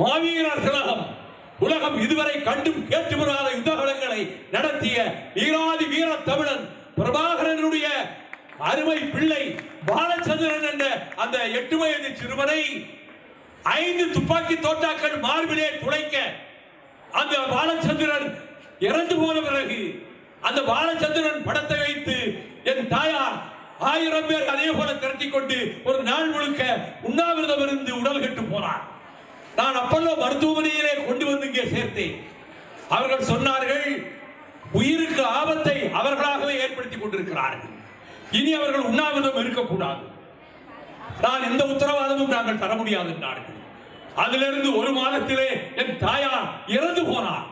மாவீரர் திலகம் உலகம் இதுவரை கண்டும் கேட்டுவராத யுத்தகலங்களை நடத்திய வீராதி வீர தமிழன் பிரபாகரனுடைய அருமை பிள்ளை பாலச்சந்திரன் என்ற அந்த 8 வயது சிறுவனை 5 துப்பாக்கி தோட்டாக்கள் மார்பிலே துளைக்க அந்த பாலச்சந்திரன் இறந்து போன பிறகு அந்த பாலச்சந்திரன் படத்தை வைத்து என் தாயார் 1000 பேர் அதே போல திரட்டி கொண்டு ஒரு நாள் முழுக்க உண்ணாவிரதம் இருந்து உடல் கெட்டு போனார். நான் அப்பல்லோ மருத்துவமனையிலே கொண்டு வந்து இங்கே சேர்த்தேன். அவர்கள் சொன்னார்கள், உயிருக்கு ஆபத்தை அவர்களாகவே ஏற்படுத்திக் கொண்டிருக்கிறார்கள், இனி அவர்கள் உண்ணாவிரதம் இருக்கக்கூடாது. நான் எந்த உத்தரவாதமும் நாங்கள் தர முடியாது என்றார்கள். அதிலிருந்து ஒரு மாதத்திலே என் தாயார் இறந்து போனார்.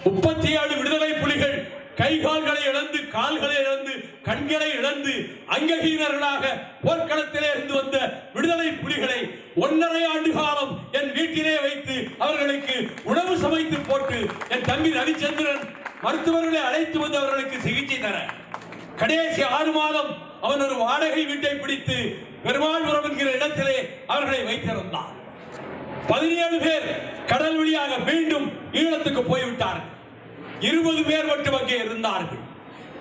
37 விடுதலை புலிகள் கை கால்களை இழந்து, கால்களை இழந்து, கண்களை இழந்து அங்ககீனர்களாக போர்க்களத்திலே இருந்து வந்த விடுதலை புலிகளை 1.5 ஆண்டு காலம் என் வீட்டிலே வைத்து அவர்களுக்கு உணவு சமைத்து போட்டு என் தம்பி ரவிச்சந்திரன் மருத்துவர்களை அழைத்து வந்து அவர்களுக்கு சிகிச்சை தர கடைசி 6 மாதம் அவன் ஒரு வாடகை வீட்டை பிடித்து பெருமாள்புரம் என்கிற இடத்திலே அவர்களை வைத்திருந்தான். 17 பேர் கடல் வழியாக மீண்டும் ஈழத்துக்கு போய்விட்டார்கள். 20 பேர் மட்டும் அங்கே இருந்தார்கள்.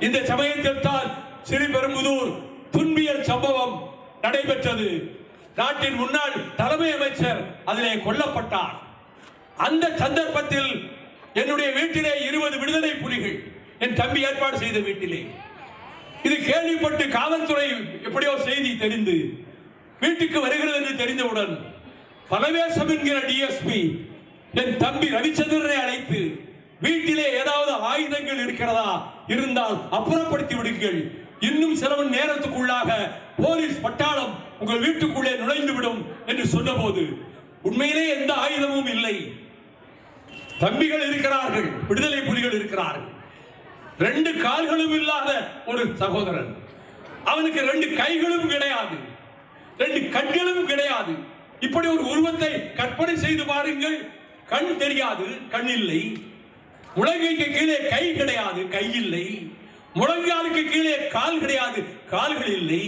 இந்த சமயத்தில் தான் ஸ்ரீபெரும்புதூர் துன்பியல் சம்பவம் நடைபெற்றது. நாட்டின் முன்னாள் தலைமை அமைச்சர் அதிலே கொல்லப்பட்டார். அந்த சந்தர்ப்பத்தில் என்னுடைய வீட்டிலே 20 விடுதலை புலிகள் என் தம்பி ஏற்பாடு செய்த வீட்டிலே இது கேள்விப்பட்டு காவல்துறை எப்படியோ செய்தி தெரிந்து வீட்டுக்கு வருகிறது என்று தெரிந்தவுடன் பலவேசம் என்கிற டிஎஸ்பி என் தம்பி ரவிச்சந்திரனை அழைத்து வீட்டிலே ஏதாவது ஆயுதங்கள் இருக்கிறதா, இருந்தால் அப்புறப்படுத்தி விடுங்கள், இன்னும் சில மணி நேரத்துக்குள்ளாக போலீஸ் பட்டாளம் உங்கள் வீட்டுக்குள்ளே நுழைந்து விடும் என்று சொன்னபோது உண்மையிலே எந்த ஆயுதமும் இல்லை. தம்பிகள் இருக்கிறார்கள், விடுதலை புலிகள் இருக்கிறார்கள். 2 கால்களும் இல்லாத ஒரு சகோதரன், அவனுக்கு 2 கைகளும் கிடையாது, 2 கண்களும் கிடையாது. இப்படி ஒரு உருவத்தை கற்பனை செய்து பாருங்கள். கண் தெரியாது, கண் இல்லை. முழங்கைக்கு கீழே கை கிடையாது, கை இல்லை. முழங்காலுக்கு கீழே கால் கிடையாது, கால்கள் இல்லை.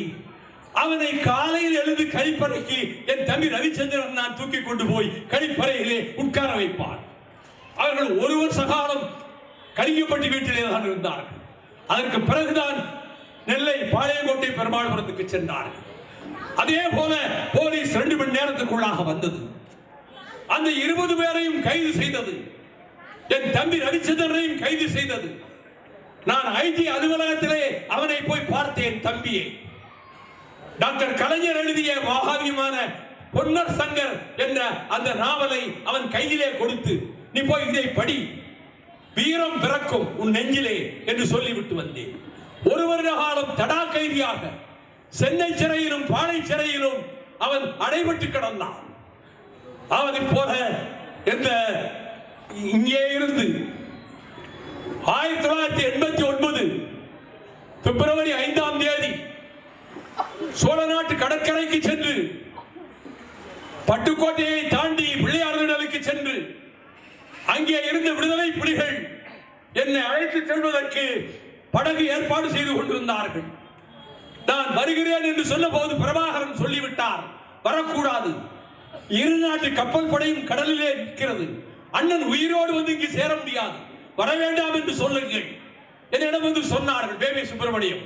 அவனை காலையில் எழுந்து கழிப்பறைக்கு என் தம்பி ரவிச்சந்திரன் நான் தூக்கி கொண்டு போய் கழிப்பறையிலே உட்கார வைப்பார். அவர்கள் 1 வருஷ காலம் கலிங்கப்பட்டி வீட்டிலே தான் இருந்தார்கள். அதற்கு பிறகுதான் நெல்லை பாளையங்கோட்டை பெருமாள்புரத்துக்கு சென்றார்கள். அதே போல போலீஸ் 2 மணி நேரத்துக்குள்ளாக வந்தது. அந்த 20 பேரையும் கைது செய்தது. என் தம்பி ரவிச்சந்திரனையும் கைது செய்தது. நான் ஐஜி அலுவலகத்திலே அவனை போய் பார்த்தேன். தம்பியை டாக்டர் கலைஞர் எழுதிய மகாவியமான பொன்னர் சங்கர் என்ற அந்த நாவலை அவன் கையிலே கொடுத்து, நீ போய் இதை படி, வீரம் பிறக்கும் உன் நெஞ்சிலே என்று சொல்லிவிட்டு வந்தேன். 1 வருட காலம் தடா கைதியாக சென்னை சிறையிலும் பாளை சிறையிலும் அவன் அடைபட்டு கிடந்தான். அவனை போல எந்த இங்கே இருந்து 1989 பிப்ரவரி 5ஆம் தேதி சோழ நாட்டு கடற்கரைக்கு சென்று பட்டுக்கோட்டையை தாண்டி பிள்ளையார்திடலுக்கு சென்று அங்கே இருந்த விடுதலை புலிகள் என்னை அழைத்து செல்வதற்கு படகு ஏற்பாடு செய்து கொண்டிருந்தார்கள். நான் வருகிறேன் என்று சொன்ன போது பிரபாகரன் சொல்லிவிட்டார், வரக்கூடாது, 2 நாட்டு கப்பல் படையும் கடலிலே நிற்கிறது, அண்ணன் உயிரோடு வந்து இங்கு சேர முடியாது, வர வேண்டாம் என்று சொல்லுங்கள் என்னிடம் வந்து சொன்னார்கள். வேவே சுப்பிரமணியம்.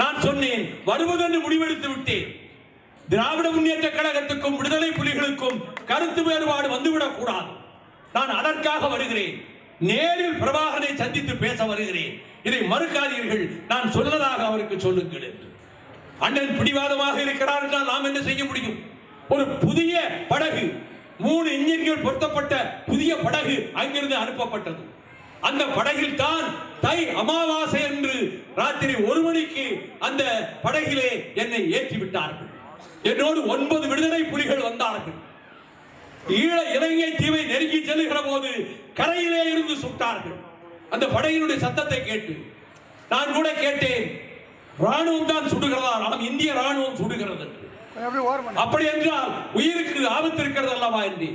நான் சொன்னேன், வருவதென்று முடிவெடுத்து விட்டேன். திராவிட முன்னேற்ற கழகத்துக்கும் விடுதலை புலிகளுக்கும் கருத்து வேறுபாடு வந்துவிடக் கூடாது, நான் அதற்காக வருகிறேன், நேரில் பிரபாகரனை சந்தித்து பேச வருகிறேன், இதை மறுக்காதீர்கள், நான் சொன்னதாக அவருக்கு சொல்லுங்கள் என்று. அண்ணன் பிடிவாதமாக இருக்கிறார் என்றால் நாம் என்ன செய்ய முடியும்? ஒரு புதிய படகு, 3 இன்ஜின்கள் பொருத்தப்பட்ட புதிய படகு அங்கிருந்து அனுப்பப்பட்டது. அந்த படகில் தான் தை அமாவாசை என்று ராத்திரி 1 மணிக்கு அந்த படகிலே என்னை ஏற்றி விட்டார்கள். என்னோடு 9 விடுதலை புலிகள் வந்தார்கள். ஈழ இலங்கை தீவை நெருங்கி செல்லுகிற போது கரையிலே இருந்து சுட்டார்கள். அந்த படையினுடைய சத்தத்தை கேட்டு நான் கூட கேட்டேன், ராணுவம் தான் சுடுகிறதா? நாம் இந்திய ராணுவம் சுடுகிறது. அப்படி என்றால் உயிருக்கு ஆபத்து இருக்கிறது அல்லவா என்று.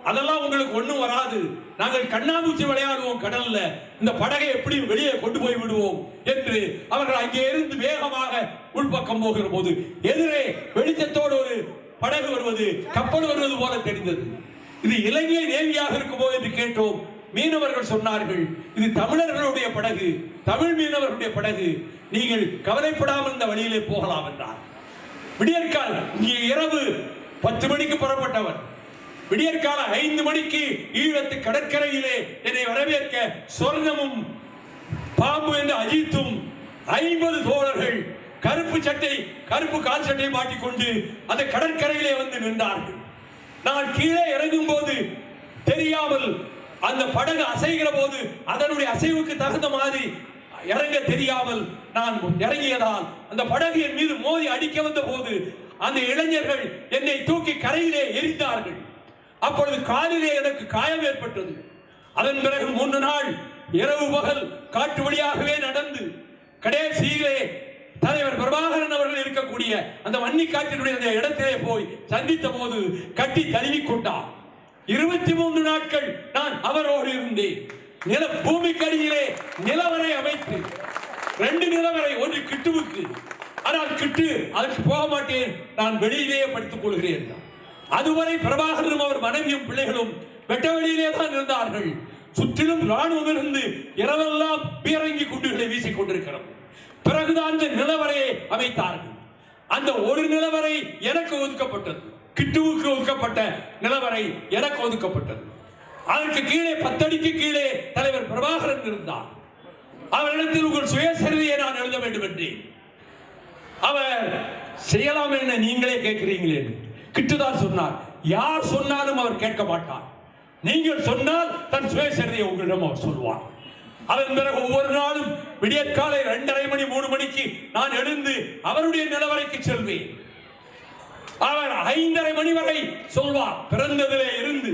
அதெல்லாம் உங்களுக்கு ஒண்ணும் வராது, நாங்கள் கண்ணாமூச்சி விளையாடுவோம் கடல்ல, இந்த படகை எப்படி வெளியே கொண்டு போய் விடுவோம் என்று அவர்கள் அங்கே இருந்து வேகமாக உள்பக்கம் போகிற போது எதிரே வெளிச்சத்தோடு ஒரு படகு வருவது, கப்பல் வருவது போல தெரிந்தது. இது இலங்கை நேவியாக இருக்குமோ என்று கேட்டோம். மீனவர்கள் சொன்னார்கள், இது தமிழர்களுடைய படகு, தமிழ் மீனவர்களுடைய படகு, நீங்கள் கவலைப்படாமல் இந்த வழியிலே போகலாம் என்றார். விடியற்கால இங்கே இரவு 10 மணிக்கு புறப்பட்டவர் விடியற்கால 5 மணிக்கு ஈழத்து கடற்கரையிலே என்னை வரவேற்க சொர்ணமும் பாம்பு என்று அஜித்தும் 50 தோழர்கள் கருப்பு சட்டை கருப்பு கால் சட்டை மாட்டிக்கொண்டு அந்த கடற்கரையிலே வந்து நின்றார்கள். நான் கீழே இறங்கும் போது தெரியாமல் அந்த படகு அசைகிற போது அதனுடைய அசைவுக்கு தகுந்த மாதிரி இறங்க தெரியாமல் நான் இறங்கியதால் அந்த படகு என் மீது மோதி அடிக்க வந்த போது அந்த இளைஞர்கள் என்னை தூக்கி கரையிலே எரிந்தார்கள். அப்பொழுது காலிலே எனக்கு காயம் ஏற்பட்டது. அதன் பிறகு 3 நாள் இரவு பகல் காட்டு வழியாகவே நடந்து கடைசியிலே தலைவர் பிரபாகரன் அவர்கள் இருக்கக்கூடிய அந்த வன்னி காட்டினுடைய அந்த இடத்திலே போய் சந்தித்த போது கட்டி தழுவி கொண்டார். 23 நாட்கள் நான் அவரோடு இருந்தேன். பூமிக்கடியிலே நிலவரை அமைத்து 2 நிலவரை, ஒன்று கிட்டுவுக்கு, ஆனால் கிட்டு அதற்கு போக மாட்டேன், நான் வெளியிலேயே படித்துக் கொள்கிறேன். அதுவரை பிரபாகரனும் அவர் மனைவியும் பிள்ளைகளும் வெட்ட வெளியிலே தான் இருந்தார்கள். சுற்றிலும் ராணுவம் இருந்து இரவெல்லாம் பீரங்கி குண்டுகளை வீசிக் கொண்டிருக்கிறது. பிறகுதான் இந்த நிலவரையை அமைத்தார்கள். அந்த ஒரு நிலவரை எனக்கு ஒதுக்கப்பட்டது, கிட்டுவுக்கு ஒதுக்கப்பட்ட நிலவரை எனக்கு ஒதுக்கப்பட்டது. அதற்கு கீழே 10 அடிக்கு கீழே தலைவர் பிரபாகரன் இருந்தார். அவரிடத்தில் உங்கள் சுயசரிதையை நான் எழுத வேண்டும் என்றேன். அவர் செய்யலாம் என நீங்களே கேட்கிறீங்களே. கிட்டுதான் சொன்னார், யார் சொன்னாலும் அவர் கேட்க மாட்டார், நீங்கள் சொன்னால் தன் சுயசரிதையை உங்களிடம் அவர் சொல்வார். அதன் பிறகு ஒவ்வொரு நாளும் விடியற்காலை 2:30 மணி 3 மணிக்கு நான் எழுந்து அவருடைய நிலவரைக்கு செல்வேன். அவர் 5:30 மணி வரை சொல்வார். பிறந்ததிலே இருந்து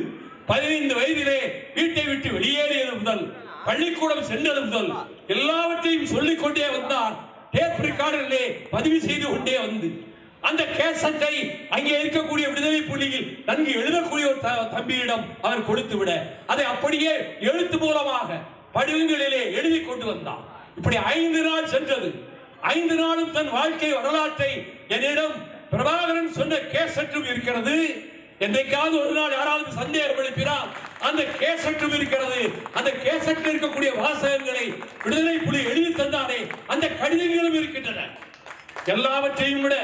15 வயதிலே வீட்டை விட்டு வெளியேறியது முதல், பள்ளிக்கூடம் சென்றது முதல் எல்லாவற்றையும் சொல்லிக் கொண்டே வந்தார். டேப் ரெக்கார்டரிலே பதிவு செய்து கொண்டே வந்து அந்த கேசட்டை அங்கே இருக்கக்கூடிய விடுதலை புலியில் நன்கு எழுதக்கூடிய ஒரு தம்பியிடம் அவர் கொடுத்து விட அதை அப்படியே எழுத்து மூலமாக படிவங்களிலே எழுதி கொண்டு வந்தார். இப்படி 5 நாள் சென்றது. 5 நாளும் தன் வாழ்க்கை வரலாற்றை என்னிடம் பிரபாகரன் சொன்ன கேசட்டும் இருக்கிறது. என்றைக்காவது ஒரு நாள் யாராவது சந்தேகம் எழுப்பினால் அந்த கேசட்டும் இருக்கிறது. அந்த கேசட்டில் இருக்கக்கூடிய வாசகங்களை விடுதலை புலி எழுதி தந்தாரே அந்த கடிதங்களும் இருக்கின்றன. எல்லாவற்றையும் விட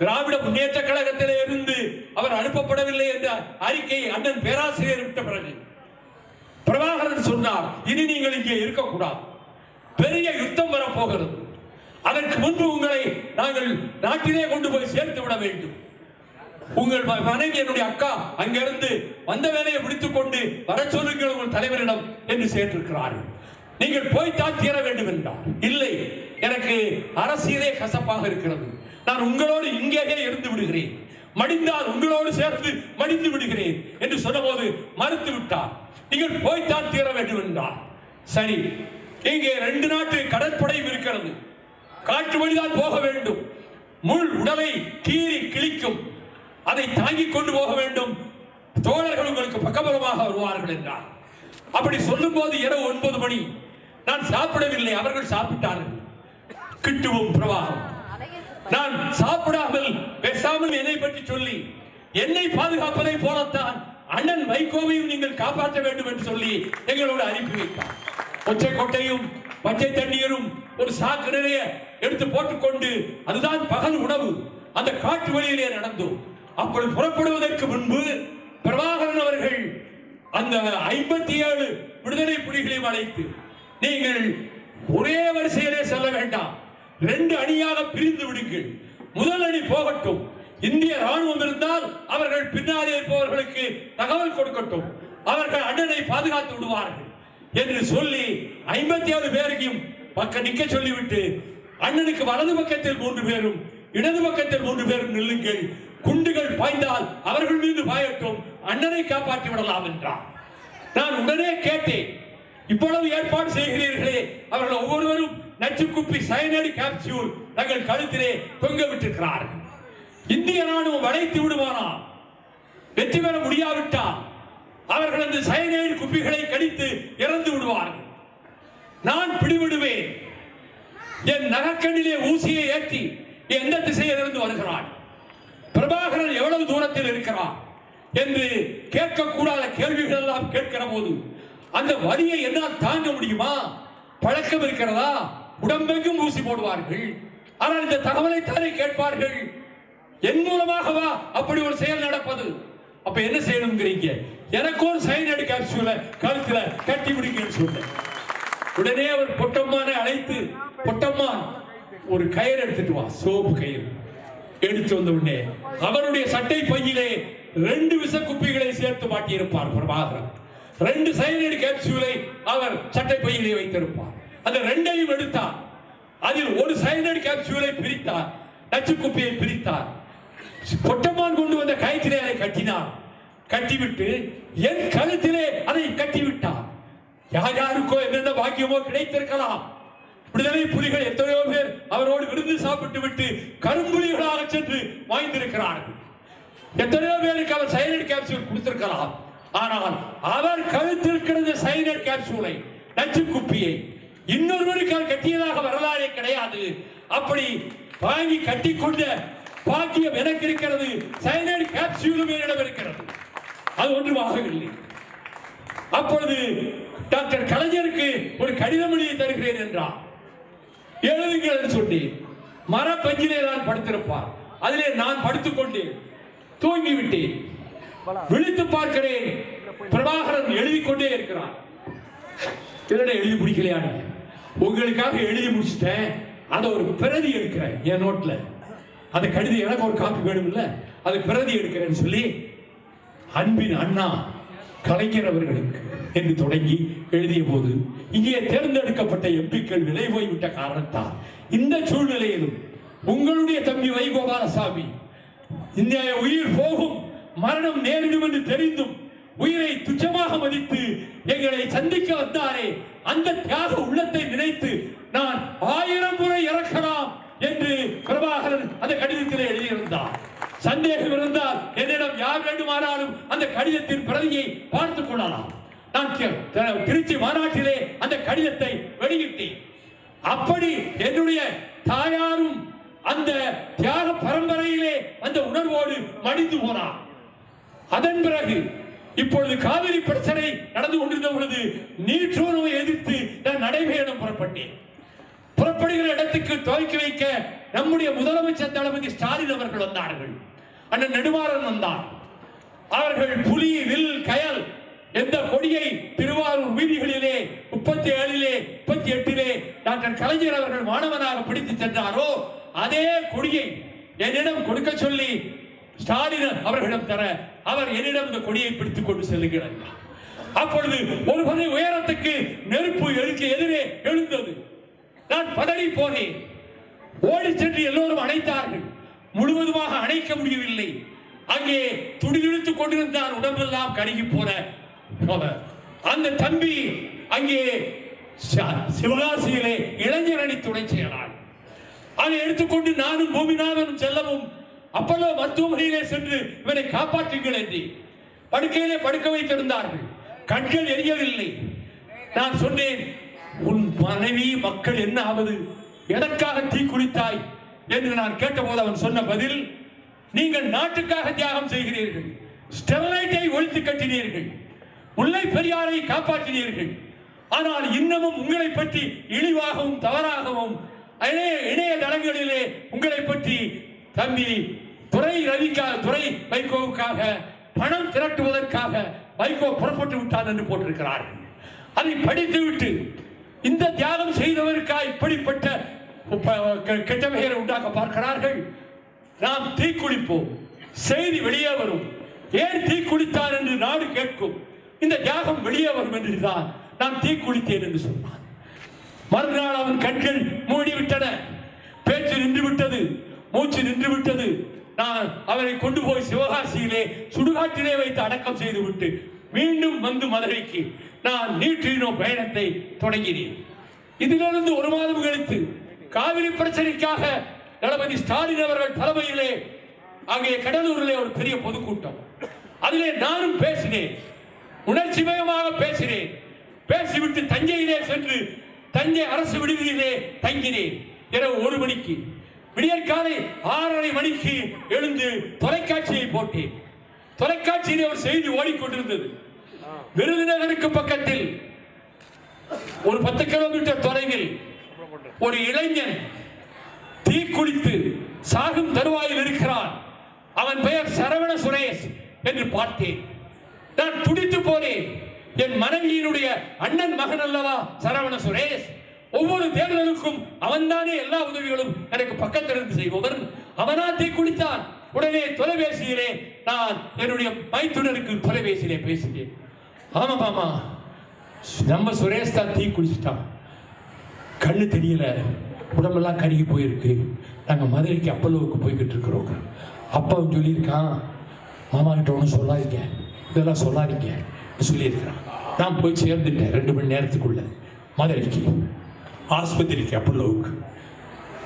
திராவிட முன்னேற்ற கழகத்திலே இருந்து அவர் அனுப்பப்படவில்லை என்ற அறிக்கையை அண்ணன் பேராசிரியர் விட்ட பிறகு பிரபாகரன் சொன்னார், இனி நீங்கள் இங்கே இருக்கக்கூடாது, பெரிய யுத்தம் வரப்போகிறது, அதற்கு முன்பு உங்களை நாங்கள் நாட்டிலே கொண்டு போய் சேர்த்து விட வேண்டும். உங்கள் மனைவி என்னுடைய அக்கா அங்கிருந்து வந்த வேலையை முடித்துக் கொண்டு வர சொல்லுங்கள் உங்கள் தலைவரிடம் என்று சேர்த்திருக்கிறார்கள். நீங்கள் போய்த்தான் தீர வேண்டும் என்றார். இல்லை, எனக்கு அரசியலே கசப்பாக இருக்கிறது, நான் உங்களோடு இங்கேயே இருந்து விடுகிறேன், மடிந்தால் உங்களோடு சேர்த்து மடிந்து விடுகிறேன் என்று சொன்னபோது மறுத்து விட்டார். நீங்கள் போய்த்தான் தீர வேண்டும் என்றார். சரி, இங்கே 2 நாட்டு கடற்படையும் இருக்கிறது, காற்று வழிதான் போக வேண்டும், முள் உடலை கீறி கிழிக்கும், அதை தாங்கிக் கொண்டு போக வேண்டும், தோழர்கள் உங்களுக்கு பக்கபலமாக வருவார்கள் என்றார். அப்படி சொல்லும் போது இரவு 9 மணி. நான் சாப்பிடவில்லை, அவர்கள் சாப்பிட்டார்கள். கிட்டுவும் பிரபாகரன் நான் சாப்பிடாமல் பேசாமல் என்னை பற்றி சொல்லி என்னை பாதுகாப்பதை போலத்தான் அண்ணன் வைகோவையும் நீங்கள் காப்பாற்ற வேண்டும் என்று சொல்லி எங்களோடு அனுப்பி வைத்தார். ஒற்றை கொட்டையும் பச்சை தண்ணீரும் ஒரு சாக்கு நிறைய எடுத்து போட்டுக்கொண்டு அதுதான் பகல் உணவு. அந்த காட்டு வழியிலே நடந்தோம். அப்பொழுது புறப்படுவதற்கு முன்பு பிரபாகரன் அவர்கள் அந்த 57 விடுதலை புலிகளையும் அழைத்து, நீங்கள் ஒரே வரிசையிலே செல்ல வேண்டாம், 2 அணியாக பிரிந்து விடுங்கள், முதல் அணி போகட்டும், இந்திய ராணுவம் இருந்தால் அவர்கள் பின்னாலே இருப்பவர்களுக்கு தகவல் கொடுக்கட்டும், அவர்கள் அண்ணனை பாதுகாத்து விடுவார்கள் என்று சொல்லி 57 பேரையும் பக்கம் நிக்க சொல்லிவிட்டு, அண்ணனுக்கு வலது பக்கத்தில் 3 பேரும் இடது பக்கத்தில் 3 பேரும் நில்லுங்கள், குண்டுகள் பாய்ந்தால் அவர்கள் மீது பாயட்டும், அண்ணனை காப்பாற்றி விடலாம் என்றார். நான் உடனே கேட்டேன், இவ்வளவு ஏற்பாடு செய்கிறீர்களே, அவர்கள் ஒவ்வொருவரும் நச்சு குப்பி சயனைடு கேப்சூல் தங்கள் கழுத்திலே தொங்க விட்டிருக்கிறார்கள், இந்திய ராணுவம் வளைத்து விடுவானால், வெற்றி பெற முடியாவிட்டால் அவர்கள் அந்த சயனைடு குப்பிகளை கடித்து இறந்து விடுவார்கள், நான் பிடிவிடுவேன், என் நகக்கண்ணிலே ஊசியை ஏற்றி எந்த திசையிலிருந்து வருகிறான், பிரபாகரன் எவ்வளவு தூரத்தில் இருக்கிறார், என்று கேட்கக்கூடாத கேள்விகள் எல்லாம் கேட்கிற போது அந்த வலியை என்னால் தாங்க முடியுமா? பழக்கம் இருக்கிறதா? உடம்பெங்கும் ஊசி போடுவார்கள். ஆனால் இந்த தகவலை தானே கேட்பார்கள். என் மூலமாகவா அப்படி ஒரு செயல் நடப்பது? அப்ப என்ன செய்யணும்ங்கிறீங்க? எனக்கு ஒரு சைனடைடு கேப்சூலை கழுத்துல கட்டி பிடிக்கன்னு சொன்னேன். உடனே அவர் பொட்டம்மானை அழைத்து, பொட்டம்மான் ஒரு கயிறு எடுத்துட்டு வா, சோப்பு கயிறு எடுத்து வந்த உடனே அவருடைய சட்டை பையிலே 2 விஷக்குப்பிகளை சேர்த்து மாட்டியிருப்பார் பிரபாகரன். 2 சைனடைடு கேப்சூலை அவர் சட்டை பையிலே வைத்திருப்பார். அந்த 2ஐயும் எடுத்தார். அதில் ஒரு சைனடைடு கேப்சூலை பிரித்தார், நச்சு குப்பியை பிரித்தார். பொட்டம்மான் கொண்டு வந்த கயிற்றிலே அதை கட்டினார். கட்டிவிட்டு என் கழுத்திலே அதை கட்டிவிட்டார். யாருக்கோ என்னென்ன பாக்கியமோ கிடைத்திருக்கலாம். விடுதலை புலிகள் எத்தனையோ பேர் அவரோடு விருந்து சாப்பிட்டு விட்டு கரும்புலிகளாக சென்று வாய்ந்திருக்கிறார்கள். எத்தனையோ பேருக்கு அவர் சைனடைடு கேப்சூல் கொடுத்திருக்கலாம். ஆனால் அவர் கழுத்தில் கிடந்த சைனடைடு கேப்சூலை, நச்சு குப்பியை இன்னொருவருக்கு கட்டியதாக வரலாறே கிடையாது. அப்படி வாங்கி கட்டிக்கொண்ட பாக்கியம் எனக்கு இருக்கிறது. சைனடைடு கேப்சூலும் என்னிடம் இருக்கிறது. அது ஒன்றுமாகவில்லை. அப்பொழுது டாக்டர் கலைஞருக்கு ஒரு கடிதம் எழுதி தருகிறேன் என்றார். எழுதுங்கள் என்று சொன்னேன். மரப்பஞ்சிலே நான் படுத்திருப்பார். அதிலே நான் படுத்துக் கொண்டேன், தூங்கிவிட்டேன். விழித்து பார்க்கிறேன், பிரபாகரன் எழுதி கொண்டே இருக்கிறார். எழுதி முடிக்கலையா? உங்களுக்காக எழுதி முடிச்சிட்டேன். அதை ஒரு பிரதி எடுக்கிறேன் என் நோட்ல. அந்த கடிதம் எனக்கு ஒரு காப்பி வேணும் இல்ல, அது பிரதி எடுக்கிறேன்னு சொல்லி அன்பின் அண்ணா கலைஞர் அவர்களுக்கு என்று தொடங்கி எழுதிய போது இங்கே தேர்ந்தெடுக்கப்பட்ட எம்பிக்கள் விலை போய்விட்ட காரணத்தால் இந்த சூழ்நிலையிலும் உங்களுடைய தம்பி வைகோபாலசாமி இந்த உயிர் போகும், மரணம் நேரிடும் என்று தெரிந்தும் உயிரை துச்சமாக மதித்து எங்களை சந்திக்க வந்தாரே, அந்த தியாக உள்ளத்தை நினைத்து நான் 1000 முறை இறக்கலாம் என்று பிரபாகரன் அந்த கடிதத்திலே எழுதியிருந்தார். சந்தேகம் இருந்தால் என்னிடம் யார் வேண்டுமானாலும் அந்த கடிதத்தின் பிரதியை பார்த்துக் கொள்ளலாம். நான் திருச்சி மாநாட்டிலே அந்த கடிதத்தை வெளியிட்டேன். அப்படி என்னுடைய தாயாரும் அந்த தியாக பரம்பரையிலே அந்த உணர்வோடு மடிந்து போனார். அதன் பிறகு இப்பொழுது காவிரி பிரச்சனை நடந்து கொண்டிருந்த பொழுது நீற்றோர்வை எதிர்த்து நான் நடைபயணம் புறப்பட்டேன். புறப்படுகிற இடத்துக்கு துவக்கி வைக்க நம்முடைய முதலமைச்சர் தளபதி ஸ்டாலின் அவர்கள் வந்தார்கள். அண்ணன் நெடுமாறன் வந்தார். அவர்கள் புலி, வில், கயல் எந்த கொடியை திருவாரூர் வீதிகளிலே 37லே 38லே டாக்டர் கலைஞர் அவர்கள் மாணவனாக பிடித்து சென்றாரோ அதே கொடியை என்னிடம் கொடுக்க சொல்லி ஸ்டாலின் அவர்களிடம் தர அவர் என்னிடம் இந்த கொடியை பிடித்துக் கொண்டு செல்லுகிறார். அப்பொழுது ஒரு பகுதி உயரத்துக்கு நெருப்பு எதிரே எழுந்தது. நான் பதறி போனேன். ஓடி சென்று எல்லோரும் அணைத்தார்கள். முழுவதுமாக அணைக்க முடியவில்லை. அங்கே துடிதுடித்துக் கொண்டிருந்தான். உடம்பெல்லாம் கருகி போன அந்த தம்பி அங்கே சிவகாசியிலே இளைஞரணி துணை செயலாளர். அதை எடுத்துக்கொண்டு நானும் பூமிநாதனும் செல்லவும் அப்பல்லோ மருத்துவமனையிலே சென்று இவரை காப்பாற்றுங்கள் என்று படுக்கையிலே படுக்க வைத்திருந்தார்கள். கண்கள் எரியவில்லை. நான் சொன்னேன், உன் மனைவி மக்கள் என்ன ஆவது, எதற்காக தீ குளித்தாய் என்று நான் கேட்டபோது அவன் சொன்ன பதில், நீங்கள் நாட்டுக்காக தியாகம் செய்கிறீர்கள், ஸ்டெர்லைட்டை ஒழித்து கட்டினீர்கள், முல்லை பெரியாரை காப்பாற்றினீர்கள், ஆனால் இன்னமும் உங்களை பற்றி இழிவாகவும் தவறாகவும் இணையதளங்களிலே உங்களை பற்றி தம்பி துரை வைகோவுக்காக பணம் திரட்டுவதற்காக வைகோ புறப்பட்டு விட்டார் என்று போட்டிருக்கிறார்கள். அதை படித்துவிட்டு இந்த தியாகம் செய்தவருக்காக இப்படிப்பட்ட கெட்ட பெயரை உண்டாக்க பார்க்கிறார்கள். நாம் தீக்குளிப்போம், செய்தி வெளியே வரும், ஏன் தீக்குளித்தார் என்று நாடு கேட்கும், இந்த தியாகம் வெளியே வரும் என்றுதான் நான் தீக்குளித்தேன் என்று சொன்னான். மறுநாள் அவன் கண்கள் மூடிவிட்டன, பேச்சு நின்று விட்டது, மூச்சு நின்று விட்டது. நான் அவரை கொண்டு போய் சிவகாசியிலே சுடுகாட்டிலே வைத்து அடக்கம் செய்துவிட்டு மீண்டும் வந்து மதுரைக்கு நான் நீற்றினோ பயணத்தை தொடங்கினேன். இதிலிருந்து 1 மாதம் கழித்து காவிரி பிரச்சனைக்காக தளபதி ஸ்டாலின் அவர்கள் தலைமையிலே அங்கே கடலூரிலே ஒரு பெரிய பொதுக்கூட்டம். அதிலே நானும் பேசினேன், உணர்ச்சிமயமாக பேசினேன். பேசிவிட்டு தஞ்சையிலே சென்று தஞ்சை அரசு விடுதியிலே தங்கினேன். இரவு 1 மணிக்கு, விடியற்காலை 6:30 மணிக்கு எழுந்து தொலைக்காட்சியை போட்டேன். தொலைக்காட்சியிலே ஒரு செய்தி ஓடிக்கொண்டிருந்தது. விருதுநகருக்கு பக்கத்தில் ஒரு 10 கிலோமீட்டர் தொலைவில் ஒரு இளைஞன் தீக்குளித்து சாகும் தருவாயில் இருக்கிறான். அவன் பெயர் சரவண சுரேஷ் என்று பார்த்தேன். நான் துடித்து போனேன். என் மனைவியினுடைய அண்ணன் மகன் அல்லவா சரவண சுரேஷ். ஒவ்வொரு தேர்தலுக்கும் அவன்தானே எல்லா உதவிகளும் எனக்கு பக்கத்திலிருந்து செய்பவன். அவனா தீக்குளித்தான். உடனே தொலைபேசியிலே நான் என்னுடைய மைத்துனருக்கு தொலைபேசியிலே பேசினேன். ஆமா நம்ம சுரேஷ் தான் தீ குளிச்சுட்டான். கண்ணு தெரியல, உடம்பெல்லாம் கருகி போயிருக்கு. நாங்கள் மதுரைக்கு அப்பல்லோவுக்கு போய்கிட்டு இருக்கிறோம். அப்பாவும் சொல்லியிருக்கான், மாமா கிட்ட ஒன்றும் சொல்லாதீங்க, இதெல்லாம் சொல்லாதீங்க சொல்லியிருக்கிறான். நான் போய் சேர்ந்துட்டேன் 2 மணி நேரத்துக்குள்ள மதுரைக்கு ஆஸ்பத்திரிக்கு அப்பல்லோவுக்கு.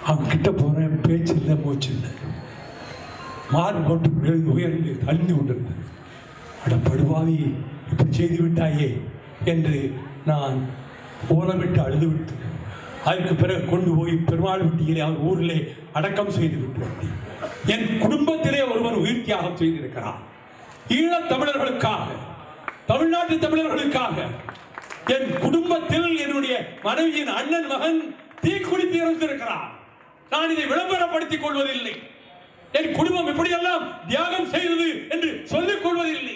அவன் கிட்ட போகிறேன், பேச்சு இல்லை, மூச்சு இல்லை, மாறு போட்டு உயர்ந்து அழிந்து கொண்டிருந்தது. அட படுவாவி, இப்படி செய்து விட்டாயே என்று நான் ஓலமிட்டு அழுது விட்டு அதுக்கு பிறகு கொண்டு போய் பெருமாள் வீட்டிலே அவர் ஊரிலே அடக்கம் செய்து விட்டு வந்தேன். என் குடும்பத்திலே ஒருவர் உயிர் தியாகம் செய்திருக்கிறார். ஈழத் தமிழர்களுக்காக, தமிழ்நாட்டு தமிழர்களுக்காக. என் குடும்பத்தில் என்னுடைய மனைவியின் அண்ணன் மகன் தீக்குளித்து இறந்திருக்கிறார். நான் இதை விளம்பரப்படுத்திக் கொள்வதில்லை. என் குடும்பம் இப்படியெல்லாம் தியாகம் செய்தது என்று சொல்லிக் கொள்வதில்லை.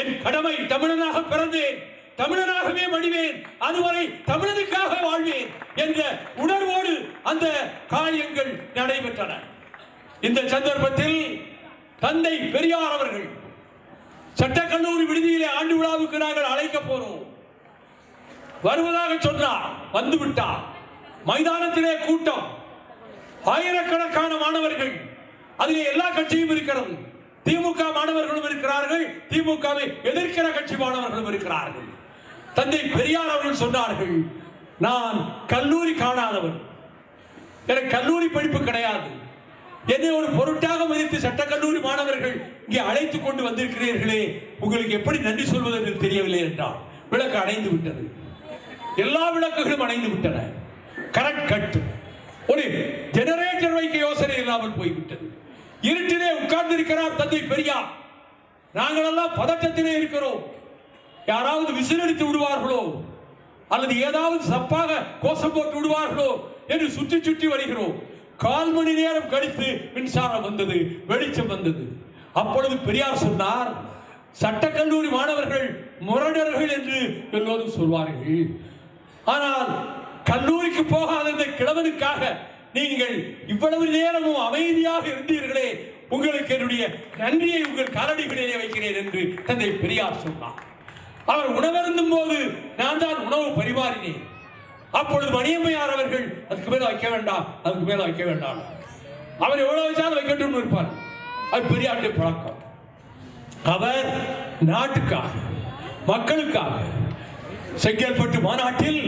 என் கடமை, தமிழனாக பிறந்தேன், தமிழனாகவே மடிவேன், அதுவரை தமிழனுக்காக வாழ்வேன் என்ற உணர்வோடு அந்த காரியங்கள் நடைபெற்றன. இந்த சந்தர்ப்பத்தில் தந்தை பெரியார் அவர்கள் சட்டக்கல்லூரி விடுதியிலே ஆண்டு விழாவுக்கு நாங்கள் அழைக்க போறோம் வருவதாக சொன்னார். வந்துவிட்டார். மைதானத்திலே கூட்டம், ஆயிரக்கணக்கான மாணவர்கள். அதிலே எல்லா கட்சியும் இருக்கிறது. திமுக மாணவர்களும் இருக்கிறார்கள், திமுகவை எதிர்க்கிற கட்சி மாணவர்களும் இருக்கிறார்கள். தந்தை பெரியார் அவர்கள் சொன்னார்கள், நான் கல்லூரி காணாதவன், எனக்கு கல்லூரி படிப்பு கிடையாது, என்னை ஒரு பொருட்டாக மதித்து சட்டக்கல்லூரி மாணவர்கள் இங்கே அழைத்துக் கொண்டு வந்திருக்கிறீர்களே, உங்களுக்கு எப்படி நன்றி சொல்வது என்று தெரியவில்லை என்றார். விளக்கு அணைந்து விட்டது. எல்லா விளக்குகளும் அணைந்து விட்டன. Current cut. ஒரு ஜெனரேட்டர் வைக்க யோசனை இல்லாமல் போய்விட்டது. இருட்டிலே உட்கார்ந்து இருக்கிறார் தந்தை பெரியார். நாங்கள் எல்லாம் பதட்டத்திலே இருக்கிறோம். யாராவது விசிலடித்து விடுவார்களோ அல்லது ஏதாவது தப்பாக கோஷம் போட்டு விடுவார்களோ என்று சுற்றி சுற்றி வருகிறோம். 1/4 மணி நேரம் கழித்து மின்சாரம் வந்தது, வெளிச்சம் வந்தது. அப்பொழுது பெரியார் சொன்னார், சட்டக்கல்லூரி மாணவர்கள் முரடர்கள் என்று எல்லோரும் சொல்வார்கள், ஆனால் கல்லூரிக்கு போகாத இந்த கிழவனுக்காக நீங்கள் இவ்வளவு நேரமும் அமைதியாக இருந்தீர்களே, உங்களுக்கு என்னுடைய நன்றியை உங்கள் காலடிகளிலே வைக்கிறேன் என்று தந்தை பெரியார் சொன்னார். அவர் உணவருந்தும் போது நான் தான் உணவு பரிமாறினேன். அப்பொழுது மணியம்மையார் அவர்கள் அதுக்கு மேல வைக்க வேண்டாம், அதுக்கு மேல வைக்க வேண்டாம், அவர் எவ்வளவு வச்சாலும் வைக்கட்டும் இருப்பார். அது பெரியாருடைய பழக்கம். அவர் நாட்டுக்காக, மக்களுக்காக செங்கல்பட்டு மாநாட்டில்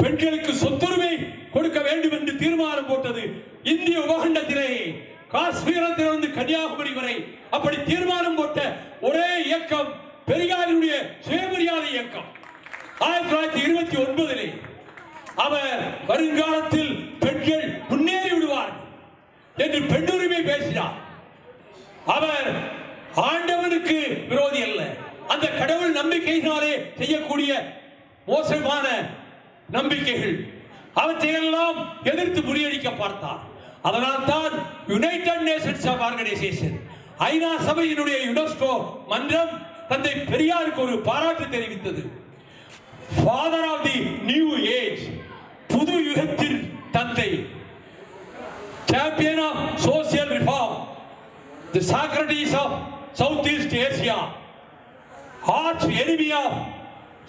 பெண்களுக்கு சொத்துரிமை கொடுக்க வேண்டும் என்று தீர்மானம் போட்டது இந்திய உபகண்டத்திலே காஷ்மீரத்திலிருந்து கன்னியாகுமரி வரை அப்படி தீர்மானம் போட்ட ஒரே இயக்கம் பெரியாருடைய சுயமரியாதை இயக்கம். 1929 அவர் வருங்காலத்தில் பெண்கள் முன்னேறி விடுவார்கள் என்று பெண்ணுரிமை பேசினார். அவர் ஆண்டவனுக்கு விரோதி அல்ல, அந்த கடவுள் நம்பிக்கையினாலே செய்யக்கூடிய மோசமான நம்பிக்கைகள் அவற்றையெல்லாம் எதிர்த்து முறியடிக்க பார்த்தார். அதனால் தான் யுனைடெட் நேஷன்ஸ் ஆர்கனைசேஷன், ஐநா சபையினுடைய யுனெஸ்கோ மன்றம் தந்தை பெரியாருக்கு ஒரு பாராட்டு தெரிவித்தது. Father of the new age, புது யுகத்தின் தந்தை, champion of social reform, the Socrates of south east Asia, arch enemy of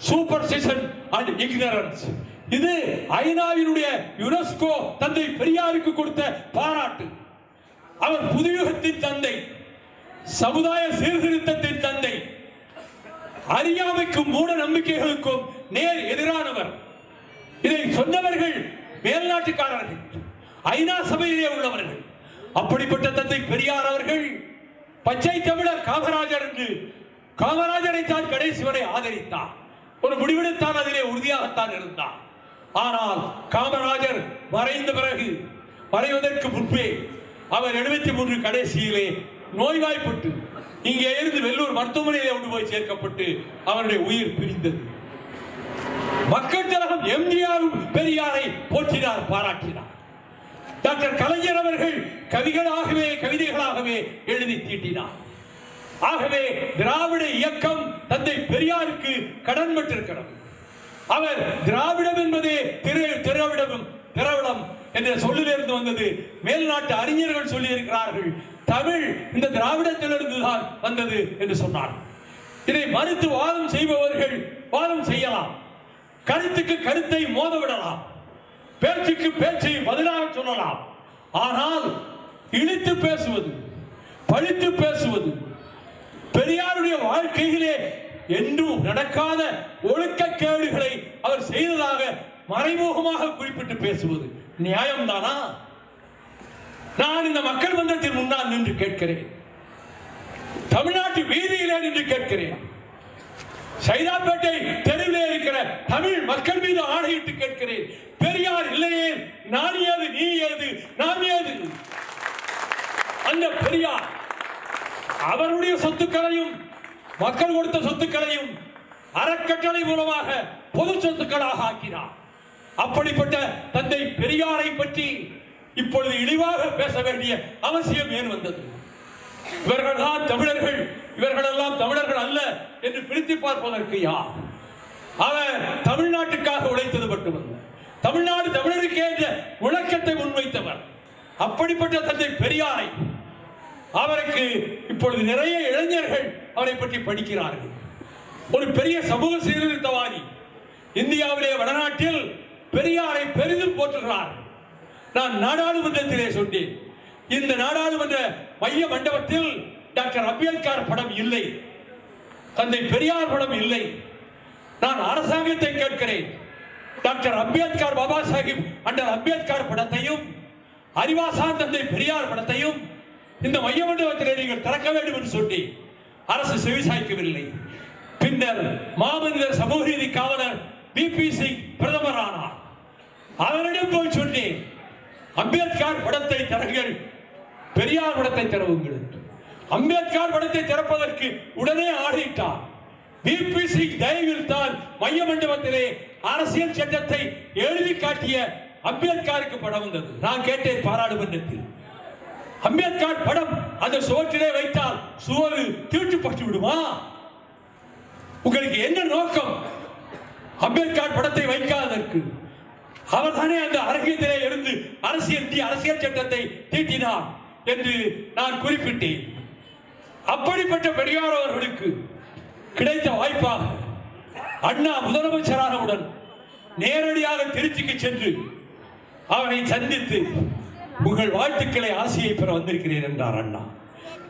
superstition and ignorance. இது ஐநாவினுடைய யுனெஸ்கோ தந்தை பெரியாருக்கு கொடுத்த பாராட்டு. அவர் புதுயுகத்தின் தந்தை, சமுதாய சீர்திருத்தத்தின் தந்தை, அறியாமைக்கும் மூட நம்பிக்கைகளுக்கும் நேர் எதிரானவர். இதை சொன்னவர்கள் மேல்நாட்டுக்காரர்கள், ஐநா சபையிலே உள்ளவர்கள். அப்படிப்பட்ட தந்தை பெரியார் அவர்கள் பச்சை தமிழர் காமராஜர் என்று காமராஜரை தான் கடைசி வரை ஆதரித்தார். ஒரு முடிவெடுத்தான், அதிலே உறுதியாகத்தான் இருந்தார். ஆனால் காமராஜர் மறைந்த பிறகு, மறைவதற்கு முன்பே அவர் 73 கடைசியிலே நோய்வாய்ப்பட்டு இங்கே இருந்து வெள்ளூர் மருத்துவமனையிலே கொண்டு போய் சேர்க்கப்பட்டு அவருடைய உயிர் பிரிந்தது. மக்கள் திலகம் எம்ஜிஆரும் பெரியாரை போற்றினார், பாராட்டினார். டாக்டர் கலைஞர் அவர்கள் கவிகளாகவே கவிதைகளாகவே எழுதி தீட்டினார். ஆகவே திராவிட இயக்கம் தந்தை பெரியாருக்கு கடன்பட்டிருக்கிறது. அவர் திராவிடம் என்பதே திராவிடம் என்ற சொல்லிலிருந்து வந்தது. மேல்நாட்டு அறிஞர்கள் சொல்லி இருக்கிறார்கள், தமிழ் இந்த திராவிடத்திலிருந்து தான் வந்தது என்று சொன்னார். இதை மறுத்து வாதம் செய்பவர்கள் வாதம் செய்யலாம், கருத்துக்கு கருத்தை மோதவிடலாம், பேச்சுக்கு பேச்சை பதிலாக சொல்லலாம். ஆனால் இழித்து பேசுவது, பழித்து பேசுவது, பெரியாருடைய வாழ்க்கையிலே என்றும் நடக்காத ஒழுக்கக்கேடுகளை அவர் செய்ததாக மறைமுகமாக குறிப்பிட்டு பேசுவது நியாயம்தானா? நான் இந்த மக்கள் மன்றத்தின் முன்னால் நின்று கேட்கிறேன், தமிழ்நாட்டு வீதியிலே நின்று கேட்கிறேன், சைதாப்பேட்டை தெருவிலே இருக்கிற தமிழ் மக்கள் மீது ஆணையிட்டு கேட்கிறேன், பெரியார் இல்லையே நான் ஏது, நீ ஏது, நாம் ஏது? அந்த பெரியார் அவருடைய சொத்துக்களையும் மக்கள் கொடுத்த சொத்துக்களையும் அறக்கட்டளை மூலமாக பொது சொத்துக்களாக ஆக்கினார். அப்படிப்பட்ட தந்தை பெரியாரை பற்றி இப்பொழுது இழிவாக பேச வேண்டிய அவசியம் ஏன் வந்தது? இவர்கள் தான் தமிழர்கள், இவர்கள் எல்லாம் தமிழர்கள் அல்ல என்று பிரித்து பார்ப்பதற்கு யார்? அவர் தமிழ்நாட்டுக்காக உழைத்தது மட்டுமல்ல, தமிழ்நாடு தமிழருக்கு என்ற முழக்கத்தை முன்வைத்தவர். அப்படிப்பட்ட தந்தை பெரியாரை, அவருக்கு இப்பொழுது நிறைய இளைஞர்கள் அவரை பற்றி படிக்கிறார்கள். ஒரு பெரிய சமூக சீர்திருத்தவாதி. இந்தியாவிலே வடநாட்டில் பெரியாரை பெரிதும் போற்றுகிறார்கள். நான் நாடாளுமன்றத்திலே சொன்னேன், இந்த நாடாளுமன்ற மைய மண்டபத்தில் டாக்டர் அம்பேத்கர் படம் இல்லை, தந்தை பெரியார் படம் இல்லை. நான் அரசாங்கத்தை கேட்கிறேன், டாக்டர் அம்பேத்கர், பாபா சாஹிப் அண்டர் அம்பேத்கர் படத்தையும் அறிவாசான் தந்தை பெரியார் படத்தையும் இந்த மைய மண்டபத்திலே நீங்கள் திறக்க வேண்டும் என்று சொல்லி அரசு செவிசாய்க்கவில்லை. பின்னர் மாமனிதர் சமூக நீதி காவலர் பிபி சிங் பிரதமர் ஆனார். அவரிடம் போய் சொன்னேன், அம்பேத்கர் படத்தை தருங்கள், பெரியார் படத்தை தருவுங்கள். அம்பேத்கர் படத்தை திறப்பதற்கு உடனே ஆணையிட்டார். பிபி சிங் தயவில் தான் மைய மண்டபத்திலே அரசியல் சட்டத்தை எழுதி காட்டிய அம்பேத்கருக்கு படம் வந்தது. நான் கேட்டேன் பாராளுமன்றத்தில், அம்பேத்கர் படம் அந்த சுவற்றிலே வைத்தால் சுவர் தீட்டுப்பட்டு விடுமா? உங்களுக்கு என்ன நோக்கம் அம்பேத்கர் படத்தை வைக்காததற்கு? அவர் தானே அந்த அரங்கியத்திலே இருந்து அரசியல் சட்டத்தை தீட்டினார் என்று நான் குறிப்பிட்டேன். அப்படிப்பட்ட பெரியார் அவர்களுக்கு கிடைத்த வாய்ப்பாக அண்ணா முதலமைச்சரானவுடன் நேரடியாக திருச்சிக்கு சென்று அவரை சந்தித்து உங்கள் வாழ்த்துக்களை ஆசையை பெற வந்திருக்கிறேன் என்றார் அண்ணா.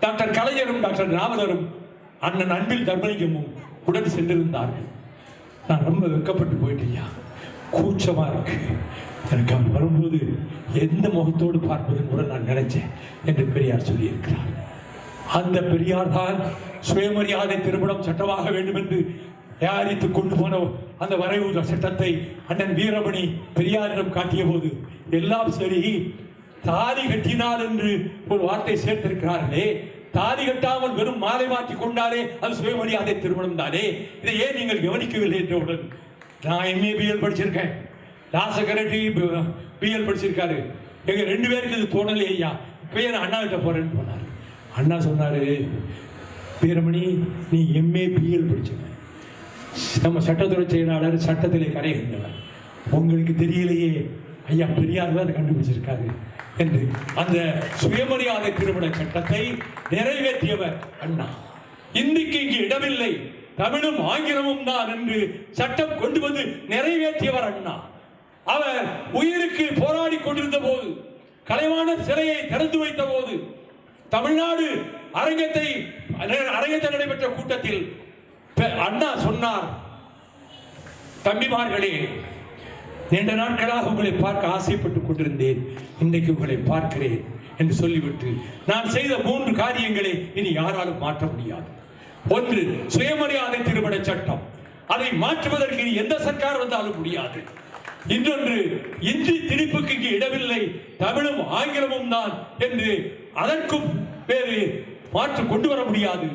டாக்டர் கலைஞரும் டாக்டர் ராமதரும் அண்ணன் அன்பில் தர்மலிங்கமும் உடன் சென்றிருந்தார்கள். நான் ரொம்ப வெட்கப்பட்டு போயிட்டேயா, கூச்சமா இருக்கு எனக்கு. அவர் வரும்போது எந்த முகத்தோடு பார்ப்பது கூட நான் நினைச்சேன் என்று பெரியார் சொல்லியிருக்கிறார். அந்த பெரியார் தான் சுயமரியாதை திருமணம் சட்டமாக வேண்டும் என்று தயாரித்து கொண்டு போன அந்த வரைவு சட்டத்தை அண்ணன் வீரமணி பெரியாரிடம் காட்டிய போது எல்லாம் சரி, தாலி கட்டினார் என்று ஒரு வார்த்தை சேர்த்திருக்கிறார்களே, தாலி கட்டாமல் வெறும் மாலை மாற்றி கொண்டாலே அது சுயமரியாதை திருமணம் தானே, இதை ஏன் நீங்கள் கவனிக்கவில்லை என்றவுடன், நான் எம்ஏ பிஎல் படிச்சிருக்கேன், ராசகரட்டி பிஎல் படிச்சிருக்காரு, எங்க 2 பேருக்கு இது தோணலே ஐயா, இப்ப நான் அண்ணா கிட்ட போறேன்னு போனார். அண்ணா சொன்னாரு, வீரமணி நீ எம்ஏ பிஎல் படிச்சிருக்க, நம்ம சட்டத்துறை செயலாளர், சட்டத்திலே கரைகின்றவர், உங்களுக்கு தெரியலையே ஐயா பெரியார் தான் கண்டுபிடிச்சிருக்காரு என்று அந்த சுயமரியாதை திருமண சட்டத்தை நிறைவேற்றியவர் அண்ணா. இந்திக்கு இங்கு இடமில்லை, தமிழும் ஆங்கிலமும் தான் என்று சட்டம் கொண்டு வந்து நிறைவேற்றியவர் அண்ணா. அவர் உயிருக்கு போராடி கொண்டிருந்த போது, கலைவாணர் சிலையை திறந்து வைத்த போது, தமிழ்நாடு அரங்கத்தில் நடைபெற்ற கூட்டத்தில் அண்ணா சொன்னார், தம்பிமார்களே, நீண்ட நாட்களாக உங்களை பார்க்க ஆசைப்பட்டுக் கொண்டிருந்தேன், இன்றைக்கு உங்களை பார்க்கிறேன் என்று சொல்லிவிட்டு, நான் செய்த 3 காரியங்களை இனி யாராலும் மாற்ற முடியாது. ஒன்று, சுயமரியாதை திருமண சட்டம், அதை மாற்றுவதற்கு இனி எந்த சர்க்கார் வந்தாலும் முடியாது. இன்னொன்று, இந்தி திணிப்புக்கு இங்கு இடமில்லை, தமிழும் ஆங்கிலமும் தான் என்று அதற்கும் வேறு மாற்று கொண்டு வர முடியாது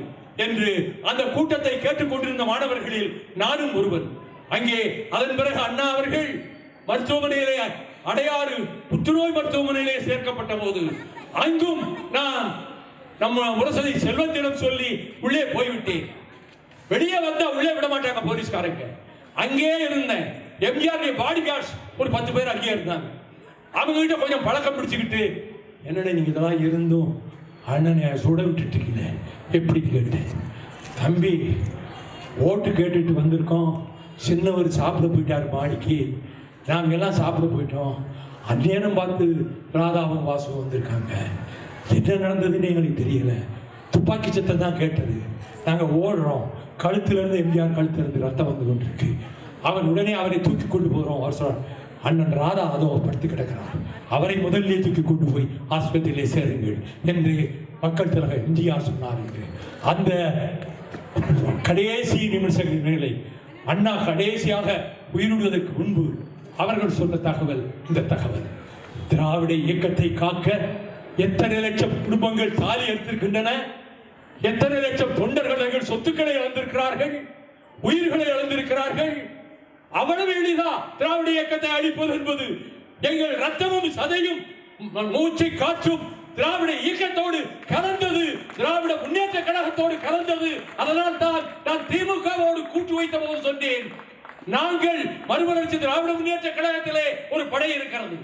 என்று அந்த கூட்டத்தை கேட்டுக்கொண்டிருந்த மாணவர்களில் நானும் ஒருவன். அங்கே அதன் பிறகு அண்ணா அவர்கள் மருத்துவமனையிலே அடையாறு புற்றுநோய் மருத்துவமனையிலே சேர்க்கப்பட்ட போது அங்கும் நான் நம்ம முரசொலி செல்வத்திடம் சொல்லி உள்ளே போய்விட்டேன். வெளியே வந்தா உள்ளே விட மாட்டாங்க போலீஸ்காரங்க. அங்கே இருந்தேன். எம்ஜிஆர் பாடி கார்ட்ஸ் ஒரு 10 பேர் அங்கே இருந்தாங்க. அவங்க கிட்ட கொஞ்சம் பழக்கம் பிடிச்சுக்கிட்டு, என்னடா நீங்க இதெல்லாம் இருந்தும் அண்ணனை சுட விட்டுட்டு இருக்கீங்க எப்படி கேட்டேன். தம்பி ஓட்டு கேட்டுட்டு வந்திருக்கோம், சின்னவர் சாப்பிட போயிட்டார் மாடிக்கு, நாங்கள் எல்லாம் சாப்பிட போயிட்டோம். அந்நேரம் பார்த்து ராதாவும் வாசுவும் வந்திருக்காங்க. என்ன நடந்ததுன்னு எங்களுக்கு தெரியல. துப்பாக்கி சத்தம் தான் கேட்டது. நாங்கள் ஓடுறோம். கழுத்திலிருந்து எம்ஜிஆர் கழுத்திலிருந்து ரத்தம் வந்து கொண்டிருக்கு. அவன் உடனே அவரை தூக்கி கொண்டு போகிறோம். அவர் சொல்றார், அண்ணன் ராதா அதோ படுத்து கிடக்கிறார், அவரை முதல்ல தூக்கி கொண்டு போய் ஆஸ்பத்திரியிலே சேருங்கள் என்று மக்கள் தலைவர் எம்ஜிஆர் சொன்னார் என்று. அந்த கடைசி நிமிஷங்களை அண்ணா கடைசியாக உயிரிடுவதற்கு முன்பு அவர்கள் சொன்ன தகவல் இந்த தகவல். திராவிட இயக்கத்தை காக்க எத்தனை லட்சம் குடும்பங்கள் தாலி எடுத்திருக்கின்றன, எத்தனை லட்சம் தொண்டர்கள் சொத்துக்களை இழந்திருக்கிறார்கள், உயிர்களை இழந்திருக்கிறார்கள். அவ்வளவு எளிதா திராவிட இயக்கத்தை அழிப்பது என்பது? எங்கள் ரத்தமும் சதையும் மூச்சை காற்றும் திராவிட இயக்கத்தோடு கலந்தது, திராவிட முன்னேற்ற கழகத்தோடு கலந்தது. அதனால் தான் நான் திமுகவோடு கூட்டு வைத்த போது சொன்னேன், நாங்கள் மறுமலர்ச்சி திராவிட முன்னேற்ற கழகத்திலே ஒரு படை இருக்கிறது.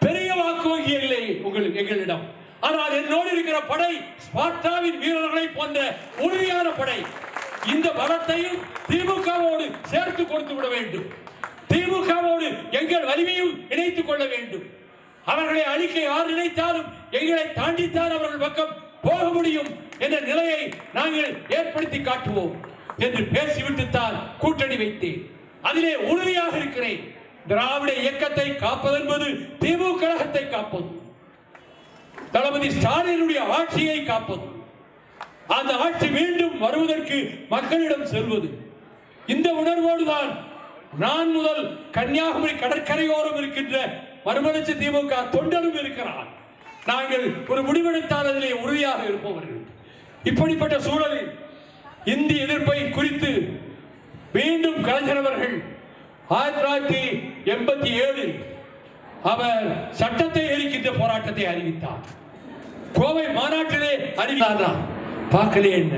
பெரிய வாக்கு வங்கி இல்லை உங்களுக்கு எங்களிடம். ஆனால் என்னோடு இருக்கிற படை ஸ்பார்ட்டாவின் வீரர்களை போன்ற உறுதியான படை. இந்த பலத்தையும் திமுகவோடு சேர்த்து கொடுத்து விட வேண்டும். திமுகவோடு எங்கள் வலிமையும் இணைத்துக் கொள்ள வேண்டும். அவர்களை அழிக்க யார் நினைத்தாலும் எங்களை தாண்டித்தான் அவர்கள் பக்கம் போக முடியும் என்ற நிலையை நாங்கள் ஏற்படுத்தி காட்டுவோம் என்று பேசிவிட்டுத்தான் கூட்டணி வைத்தேன். அதிலே உறுதியாக இருக்கிறேன். திராவிட இயக்கத்தை காப்பதென்பது திமுக கழகத்தை காப்பது, தளபதி ஸ்டாலினுடைய ஆட்சியை காப்பது, அந்த ஆட்சி மீண்டும் வருவதற்கு மக்களிடம் செல்வது. இந்த உணர்வோடுதான் நான் முதல் கன்னியாகுமரி கடற்கரையோரம் இருக்கின்ற மறுமலர்ச்சி திமுக தொண்டரும் இருக்கிறார். நாங்கள் ஒரு முடிவெடுத்தால் அதிலே உறுதியாக இருப்பவர்கள். இப்படிப்பட்ட சூழலில் இந்திய எதிர்ப்பை குறித்து மீண்டும் கலைஞர் அவர்கள் 1987 அவர் சட்டத்தை எரிக்கின்ற போராட்டத்தை அறிவித்தார். கோவை மாநாட்டிலே அறிவித்தார். பார்க்கலே என்ன,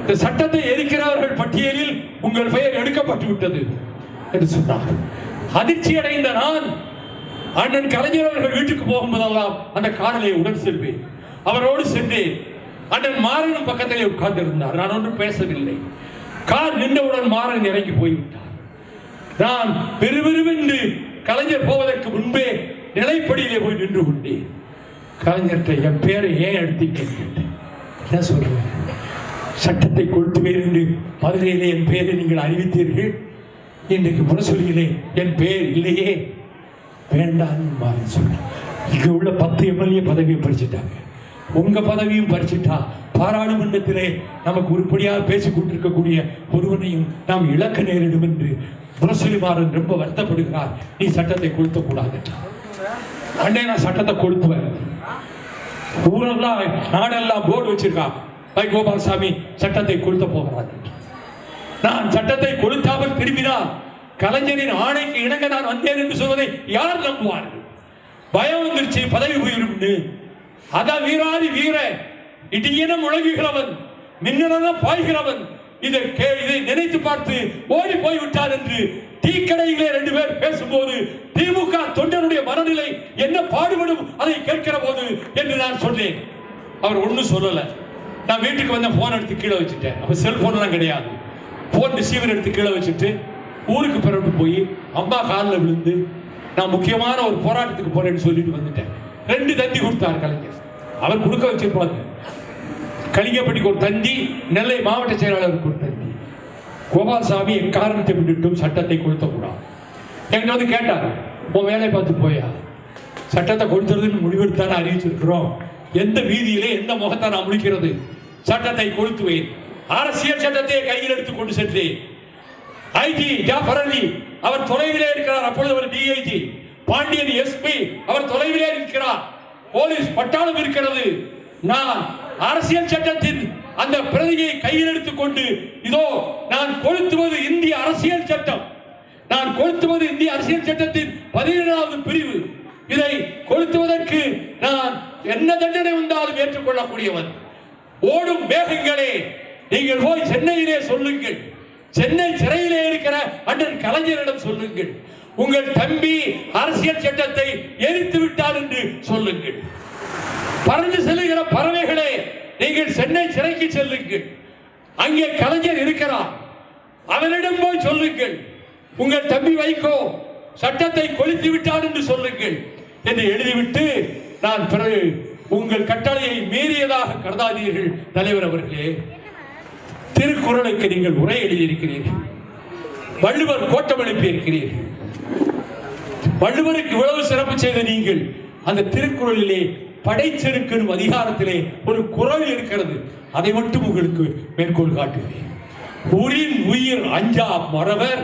இந்த சட்டத்தை எரிக்கிறவர்கள் பட்டியலில் உங்கள் பெயர் எடுக்கப்பட்டு விட்டது என்று சொன்னார். அதிர்ச்சி அடைந்த நான் அண்ணன் கலைஞர் அவர்கள் வீட்டுக்கு போகும்போதெல்லாம் அந்த காரிலே உடன் செல்வேன். அவரோடு சென்றேன். அண்ணன் மாறனும் பக்கத்திலே உட்கார்ந்து இருந்தார். நான் ஒன்றும் பேசவில்லை. கார் நின்றவுடன் மாறன் இறங்கி போய்விட்டார். நான் பெருவென்று கலைஞர் போவதற்கு முன்பே நிலைப்படியிலே போய் நின்று கொண்டேன். கலைஞர்கிட்ட என் பேரை ஏன் எடுத்தீங்க கேட்டேன். என்ன சொல்றேன், சட்டத்தை கொளுத்துவேன் என்று மதுரையிலே என் பெயரை நீங்கள் அறிவித்தீர்கள், இன்றைக்கு முரசொலியிலே என் பெயர் இல்லையே, வேண்டான்னு மாறி சொல்றேன். இங்க உள்ள 10 எம்எல்ஏ பதவியை பறிச்சுட்டாங்க, உங்க பதவியும் பறிச்சுட்டா பாராளுமன்றத்திலே நமக்கு உருப்படியாக பேசிக் கொண்டிருக்கக்கூடிய ஒருவனையும் நாம் இழக்க நேரிடும் என்று முரசொலி மாறன் ரொம்ப வருத்தப்படுகிறார். நீ சட்டத்தை கொளுத்த கூடாது. அண்ணே நான் சட்டத்தை கொளுத்துவேன். ஊரெல்லாம் நாடெல்லாம் போர்டு வச்சிருக்கான், வை கோபாலசாமி சட்டத்தை கொளுத்த போகிறார். நான் சட்டத்தை கொளுத்தாமல் திரும்பினால் கலைஞரின் ஆணைக்கு இணங்க நான் வந்தேன் என்று சொல்வதை யார் நம்புவார்கள்? பயம் வந்துருச்சு, பதவி போயிடும். அதான் வீராதி வீர இடியென முழங்குகிறவன், மின்னலென பாய்கிறவன் இதை நினைத்து பார்த்து ஓடி போய்விட்டார் என்று டீ கடையிலே 2 பேர் பேசும்போது திமுக தொண்டனுடைய மனநிலை என்ன பாடுபடும் அதை கேட்கிற போது என்று நான் சொன்னேன். அவர் ஒன்றும் சொல்லல. நான் வீட்டுக்கு வந்த போன் எடுத்து கீழே வச்சுட்டேன். அப்ப செல்போன் எல்லாம் கிடையாது. போன் ரிசீவர் எடுத்து கீழே வச்சுட்டு ஊருக்கு பிறகு போய் அம்மா காலில் விழுந்து நான் முக்கியமான ஒரு போராட்டத்துக்கு போறேன்னு சொல்லிட்டு வந்துட்டேன். 2 தந்தி கொடுத்தார் கலைஞர். அவர் கொடுக்க வச்சிருப்பாங்க. கலிங்கப்பட்டிக்கு ஒரு தந்தி, நெல்லை மாவட்ட செயலாளருக்கு ஒரு தந்தி. கோபாலசாமி எக்காரணத்தை விட்டுட்டும் சட்டத்தை கொளுத்தக்கூடாது. என்கிட்ட வந்து கேட்டார், உன் வேலையை பார்த்து போயா, சட்டத்தை கொளுத்துறதுன்னு முடிவெடுத்தானே அறிவிச்சிருக்கிறோம், எந்த வீதியிலே எந்த முகத்தை நான் முடிக்கிறது, சட்டத்தை கொளுத்துவேன். அரசியல் சட்டத்தை கையில் எடுத்துக் கொண்டு சென்றேன். ஐஜி ஜாஃபர் அலி அவர் தொலைவிலே இருக்கிறார். அப்பொழுது அவர் டிஐஜி. பாண்டியன் எஸ்பி அவர் தொலைவிலே இருக்கிறார். போலீஸ் பட்டாளம் இருக்கிறது. நான் அரசியல் சட்டத்தின் அந்த பிரதியை கையில் எடுத்துக் கொண்டு இதோ நான் கொளுத்துவது இந்திய அரசியல் சட்டம், நான் கொளுத்துவது இந்திய அரசியல் சட்டத்தின் 17வது பிரிவு, இதை கொளுத்துவதற்கு நான் என்ன தண்டனை வந்தாலும் ஏற்றுக்கொள்ளக்கூடியவன். ஓடும் மேகங்களே, நீங்கள் போய் சென்னையிலே சொல்லுங்கள், சென்னை சிறையிலே இருக்கிற அண்ணன் கலைஞரிடம் சொல்லுங்கள், உங்கள் தம்பி அரசியல் சட்டத்தை எரித்து விட்டார் என்று சொல்லுங்கள். பறந்து செல்லுகிற பறவைகளே, நீங்கள் சென்னை சிறைக்கு செல்லுங்கள், அங்கே கலைஞர் இருக்கிறார், அவனிடம் போய் சொல்லுங்கள், உங்கள் தம்பி வைகோ சட்டத்தை கொளுத்தி விட்டார் என்று சொல்லுங்கள் என்று எழுதிவிட்டு, நான் பிறகு உங்கள் கட்டளையை மீறியதாக கருதாதீர்கள் தலைவர் அவர்களே. திருக்குறளுக்கு நீங்கள் உரை எழுதியிருக்கிறீர்கள், வள்ளுவர் கோட்டம் எழுப்பி இருக்கிறீர்கள். வள்ளுவருக்கு இவ்வளவு சிறப்பு செய்த நீங்கள் அந்த திருக்குறளிலே படைச்செருக்கும் அதிகாரத்திலே ஒரு குறள் இருக்கிறது, அதை மட்டும் உங்களுக்கு மேற்கோள் காட்டுகிறேன். உரின் உயிர் அஞ்சா மறவர்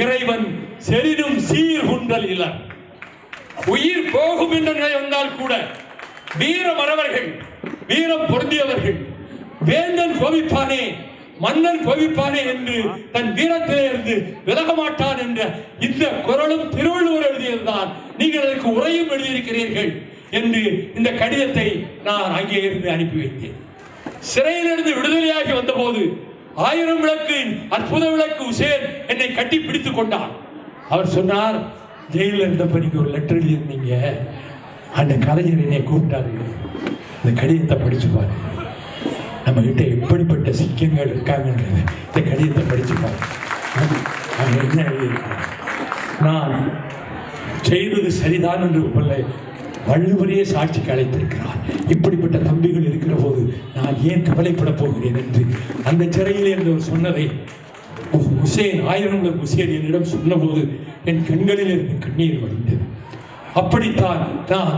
இறைவன் செறினும் சீர் குண்டல் இலர். உயிர் போகும் என்ற நிலை வந்தால் கூட வீர மறவர்கள், வீரம் பொருந்தியவர்கள், வேந்தன் கோபிப்பானே மன்னன் கோபிப்பானே என்று தன் வீரத்திலே இருந்து விலக மாட்டான் என்ற இந்த குறளும் திருவள்ளுவர் எழுதியதுதான். நீங்கள் அதற்கு உரையும் எழுதியிருக்கிறீர்கள் என்று இந்த கடிதத்தை நான் அங்கே இருந்து அனுப்பி வைத்தேன். சிறையிலிருந்து விடுதலையாகி வந்தபோது 1000 விளக்கு அற்புத விளக்கு உசேன் என்னை கட்டி பிடித்துக் கொண்டார். அவர் சொன்னார், ஜெயிலில் இருந்தப்ப நீங்க ஒரு லெட்டர் எழுதியிருந்தீங்க, அந்த கலைஞர் என்னை கூப்பிட்டாரு, இந்த கடிதத்தை படிச்சு பாரு, நம்ம கிட்ட எப்படிப்பட்ட சிக்கங்கள் இருக்காங்க, இந்த கடிதத்தை படிச்சு பாரு. என்ன எழுதியிருக்கிறார், நான் செய்தது சரிதான் என்று பிள்ளை வள்ளுவரையே சாட்சிக்கு அழைத்திருக்கிறார். இப்படிப்பட்ட தம்பிகள் இருக்கிற போது நான் ஏன் கவலைப்பட போகிறேன் என்று அந்த சிறையில் இருந்தவர் சொன்னதை உசேன் 1000 உசேன் என்னிடம் சொன்னபோது என் கண்களில் இருந்து கண்ணீர் வடிந்தது. அப்படித்தான் நான்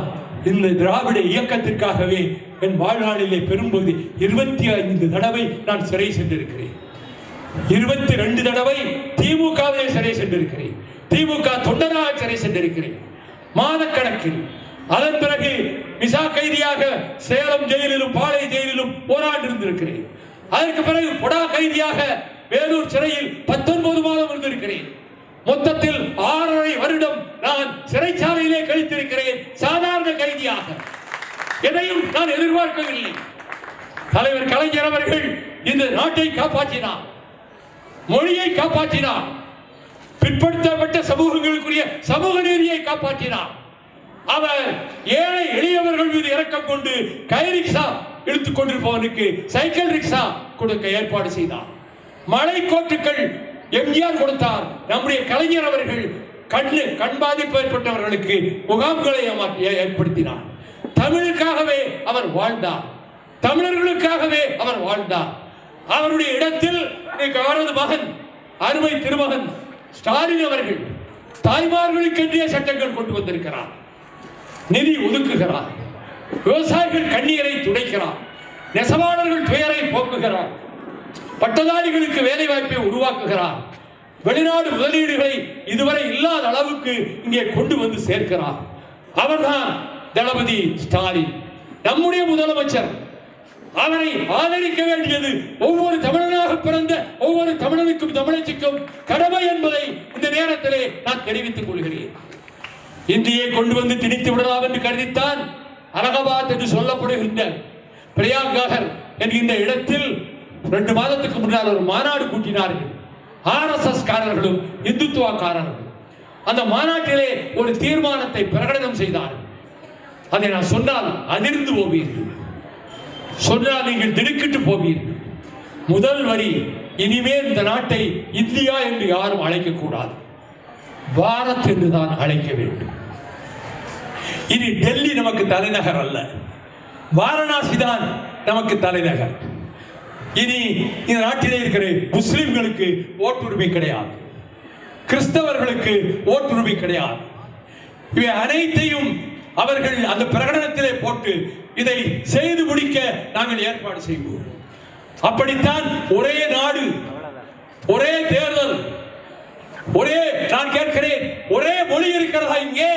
இந்த திராவிட இயக்கத்திற்காகவே என் வாழ்நாளிலே பெரும்போது 25 தடவை நான் சிறை சென்றிருக்கிறேன். 22 தடவை திமுகவே சிறை சென்றிருக்கிறேன், திமுக தொண்டராக சிறை சென்றிருக்கிறேன் மாதக்கணக்கில். அதன் பிறகு மிசா கைதியாக சேலம் ஜெயிலிலும் பாளை ஜெயிலிலும் போராடி இருந்திருக்கிறேன். அதற்கு பிறகு கொடா கைதியாக வேலூர் சிறையில் 19 மாதம் இருந்திருக்கிறேன். மொத்தத்தில் 6.5 வருடம் நான் சிறைச்சாலையிலே கழித்திருக்கிறேன் சாதாரண கைதியாக. எதையும் நான் எதிர்பார்க்கவில்லை. தலைவர் கலைஞர் அவர்கள் இந்த நாட்டை காப்பாற்றினார், மொழியை காப்பாற்றினார், பிற்படுத்தப்பட்ட சமூகங்களுக்குரிய சமூக நீதியை காப்பாற்றினார். அவர் ஏழை எளியவர்கள் மீது இரக்கம் கொண்டு கை ரிக்ஷா இழுத்துக் கொண்டிருப்பவனுக்கு சைக்கிள் ரிக்ஷா கொடுக்க ஏற்பாடு செய்தார். மழை கோட்டுகள் எம்ஜிஆர் கொடுத்தார். நம்முடைய கலைஞர் அவர்கள் கண் பாதிப்பு ஏற்பட்டவர்களுக்கு முகாம்களை ஏற்படுத்தினார். தமிழுக்காகவே அவர் வாழ்ந்தார், தமிழர்களுக்காகவே அவர் வாழ்ந்தார். அவருடைய இடத்தில் அவரது மகன் அருமை திருமகன் ஸ்டாலின் அவர்கள் தாய்மார்களுக்கென்றே சட்டங்கள் கொண்டு வந்திருக்கிறார், நிதி ஒதுக்குகிறார், விவசாயிகள் கண்ணீரை துடைக்கிறார், நெசவாளர்கள் துயரை போக்குகிறார், பட்டதாரிகளுக்கு வேலை வாய்ப்பை உருவாக்குகிறார், வெளிநாடு முதலீடுகளை இதுவரை இல்லாத அளவுக்கு இங்கே கொண்டு வந்து சேர்க்கிறார். அவர்தான் தளபதி ஸ்டாலின், நம்முடைய முதலமைச்சர். அவரை ஆதரிக்க வேண்டியது ஒவ்வொரு தமிழனாக பிறந்த ஒவ்வொரு தமிழனுக்கும் தமிழச்சிக்கும் கடமை என்பதை இந்த நேரத்திலே நான் தெரிவித்துக் கொள்கிறேன். இந்தியை கொண்டு வந்து திணித்து விடலாம் என்று கருதித்தான் அலகாபாத் என்று சொல்லப்படுகின்ற பிரயாகர் என்கின்ற இடத்தில் 2 மாதத்துக்கு முன்னால் ஒரு மாநாடு கூட்டினார்கள். RSS காரர்களும் இந்துத்துவக்காரர்களும் அந்த மாநாட்டிலே ஒரு தீர்மானத்தை பிரகடனம் செய்தார்கள். அதை நான் சொன்னால் அதிர்ந்து போவீர்கள், சொன்னால் நீங்கள் திடுக்கிட்டு போவீர்கள். முதல் வரி, இனிமேல் இந்த நாட்டை இந்தியா என்று யாரும் அழைக்க கூடாது, பாரத் என்று தான் அழைக்க வேண்டும். இனி டெல்லி நமக்கு தலைநகர் அல்ல, வாரணாசி தான் நமக்கு தலைநகர். இனி இந்த நாட்டிலே இருக்கிற முஸ்லிம்களுக்கு ஓட்டுரிமை கிடையாது, கிறிஸ்தவர்களுக்கு ஓட்டுரிமை கிடையாது. இவை அனைத்தையும் அவர்கள் அந்த பிரகடனத்திலே போட்டு இதை செய்து முடிக்க நாங்கள் ஏற்பாடு செய்வோம். அப்படித்தான் ஒரே நாடு, ஒரே தேர்தல், ஒரே, நான் கேட்கிறேன், ஒரே மொழி இருக்கிறதா? இங்கே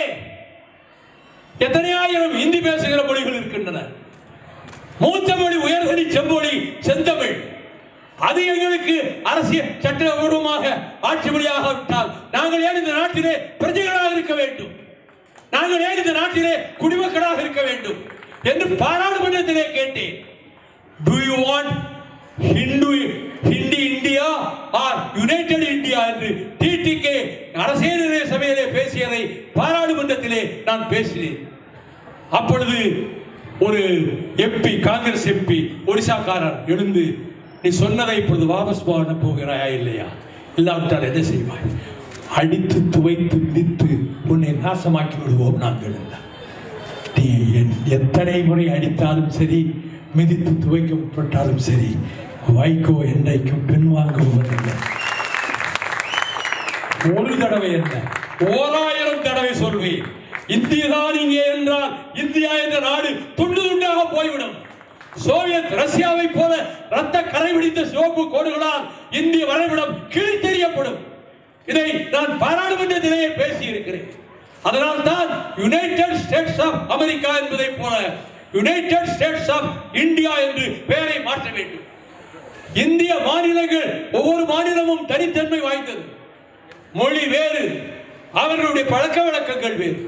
எத்தனை ஆயிரம் இந்தி பேசுகிற மொழிகள் இருக்கின்றன. மூத்த மொழி உயர்தனி செம்மொழி செந்தமிழ். அது எங்களுக்கு அரசியல் சட்டபூர்வமாக ஆட்சி மொழியாக விட்டால் நாங்கள் ஏன் இந்த நாட்டிலே பிரஜைகளாக இருக்க வேண்டும்? நாங்கள் ஏன் இந்த நாட்டிலே குடிமக்களாக இருக்க வேண்டும் என்று பாராளுமன்றத்திலே கேட்டேன். Do you want Hindi India or United India என்று TTK அரசியல் சபையிலே பேசியதை பாராளுமன்றத்திலே நான் பேசினேன். அப்பொழுது ஒரு எம்பி, காங்கிரஸ் எம்பி, ஒடிசாக்காரர் எழுந்து, நீ சொன்னதை இப்பொழுது வாபஸ் பண்ண போகிறாயா இல்லையா? இல்லாவிட்டால் என்ன செய்வாய்? அடித்து துவைத்து மிதித்து உன்னை நாசமாக்கி விடுவோம் நாங்கள். நீ எத்தனை முறை அடித்தாலும் சரி, மிதித்து துவைக்கப்பட்டாலும் சரி, வைகோ என்றைக்கும் பின்வாங்குவதில்லை. ஒரு தடவை என்ன, 1000 தடவை சொல்வேன். இந்தியதான் இங்கே என்றால் இந்தியா என்ற நாடு துண்டு துண்டாக போய்விடும். சோவியத் ரஷ்யாவை போல ரத்த கரை பிடித்த சிவப்பு கோடுகளால் இந்திய வரைபடம் கிழித்தெறியப்படும். இதை நான் பாராளுமன்றத்திலேயே பேசி இருக்கிறேன். அதனால் தான் யுனைடெட் ஸ்டேட்ஸ் ஆஃப் அமெரிக்கா என்பதை போல யுனைடெட் ஸ்டேட்ஸ் ஆஃப் இந்தியா என்று பெயரை மாற்ற வேண்டும். இந்திய மாநிலங்கள் ஒவ்வொரு மாநிலமும் தனித்தன்மை வாய்ந்தது. மொழி வேறு, அவர்களுடைய பழக்க வழக்கங்கள் வேறு,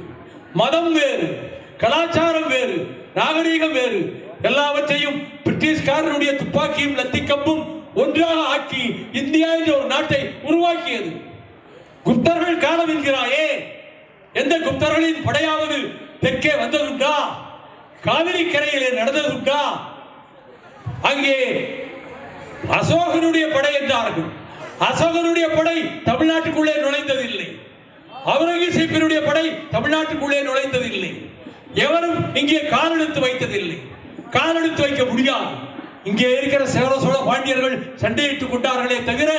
மதம் வேறு, கலாச்சாரம் வேறு, நாகரீகம் வேறு. எல்லாவற்றையும் பிரிட்டிஷ்காரனுடைய துப்பாக்கியும் லத்திக்கப்பும் ஒன்றாக ஆக்கி இந்தியா என்ற ஒரு நாட்டை உருவாக்கியது. குப்தர்கள் காலம் என்கிறாயே, எந்த குப்தர்களின் படையாவது தெற்கே வந்ததுண்டா? காவிரி கரையிலே நடந்ததுண்டா? அங்கே அசோகனுடைய படை என்றார்கள். அசோகனுடைய படை தமிழ்நாட்டுக்குள்ளே நுழைந்ததில்லை. அவுரங்கசீப்பினுடைய படை தமிழ்நாட்டுக்குள்ளே நுழைந்ததில்லை. எவரும் இங்கே காலெடுத்து வைத்ததில்லை, காலெடுத்து வைக்க முடியாது. இங்கே இருக்கிற சேர சோழ பாண்டியர்கள் சண்டையிட்டுக் கொண்டார்களே தவிர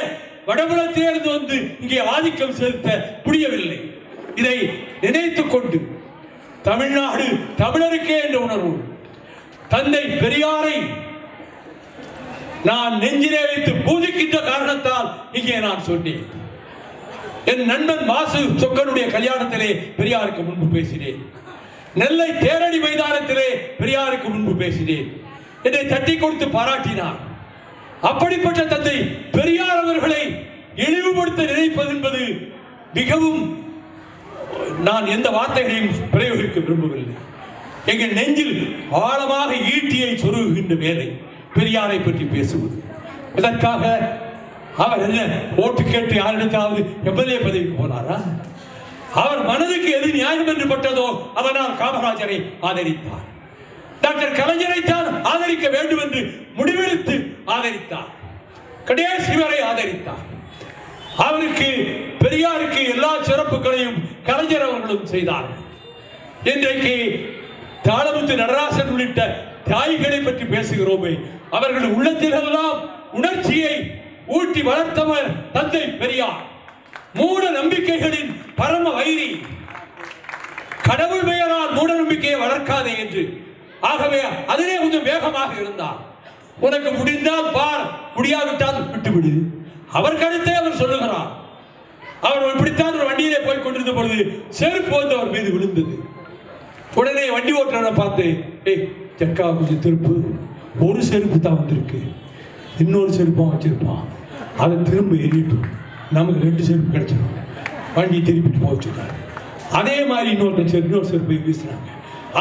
வடபுலத்திலிருந்து வந்து இங்கே ஆதிக்கம் செலுத்த முடியவில்லை. இதை நினைத்துக் கொண்டு தமிழ்நாடு தமிழருக்கே என்ற உணர்வு, தந்தை பெரியாரை நான் நெஞ்சிலே வைத்து பூஜிக்கின்ற காரணத்தால் இங்கே நான் சொன்னேன். என் நண்பன் மாசு சொக்கனுடைய கல்யாணத்திலே பெரியாருக்கு முன்பு பேசினேன். நெல்லை தேரடி மைதானத்திலே பெரியாருக்கு முன்பு பேசினேன். என்னை தட்டி கொடுத்து பாராட்டினார். அப்படிப்பட்ட தந்தை பெரியார் அவர்களை இழிவுபடுத்த நினைப்பது என்பது மிகவும், நான் எந்த வார்த்தைகளையும் பிரயோகிக்க விரும்பவில்லை. எங்கள் நெஞ்சில் ஆழமாக ஈட்டியை சொருகுகின்ற வேலை பெரியாரை பற்றி பேசுவது. இதற்காக அவர் என்ன ஓட்டு கேட்டு யாரிடத்தாவது எம்எல்ஏ பதவிக்கு போனாரா? அவர் மனதுக்கு எது நியாயம் என்று பட்டதோ அதனால் காமராஜரை ஆதரித்தார். டாக்டர் கலைஞரை தான் ஆதரிக்க வேண்டும் என்று முடிவெடுத்து ஆதரித்தார். கடைசி வரை ஆதரித்தார். அவருக்கு, பெரியாருக்கு எல்லா சிறப்புகளையும் கலைஞர் அவர்களும் செய்தார்கள். இன்றைக்கு தாளமுத்து நடராசன் உள்ளிட்ட தியாகிகளை பற்றி பேசுகிறோமே, அவர்கள் உள்ளத்திலெல்லாம் உணர்ச்சியை ஊட்டி வளர்த்தவர் தந்தை பெரியார். மூட நம்பிக்கைகளின் பரம வைரி. கடவுள் பெயரால் மூட நம்பிக்கையை வளர்க்காதே என்று. ஆகவே அதிலே கொஞ்சம் வேகமாக இருந்தார். உனக்கு முடிந்தால் பார், முடியாவிட்டால் விட்டுவிடு. அவர் கருத்தை அவர் சொல்லுகிறார். அவர் இப்படித்தான் ஒரு வண்டியிலே போய் கொண்டிருந்த பொழுது செருப்பு வந்து அவர் மீது விழுந்தது. உடனே வண்டி ஓட்டுறவனை பார்த்து, ஏய் சக்கா கொஞ்சம் திருப்பு, ஒரு செருப்பு தான் வந்திருக்கு, இன்னொரு செருப்பாக வச்சிருப்பான், அதை திரும்ப எறிட்டும், நமக்கு 2 செருப்பு கிடைச்சிடும், வண்டி திருப்பிட்டு போக வச்சுருக்காரு. அதே மாதிரி இன்னொரு செருப்பை வீசுறாங்க.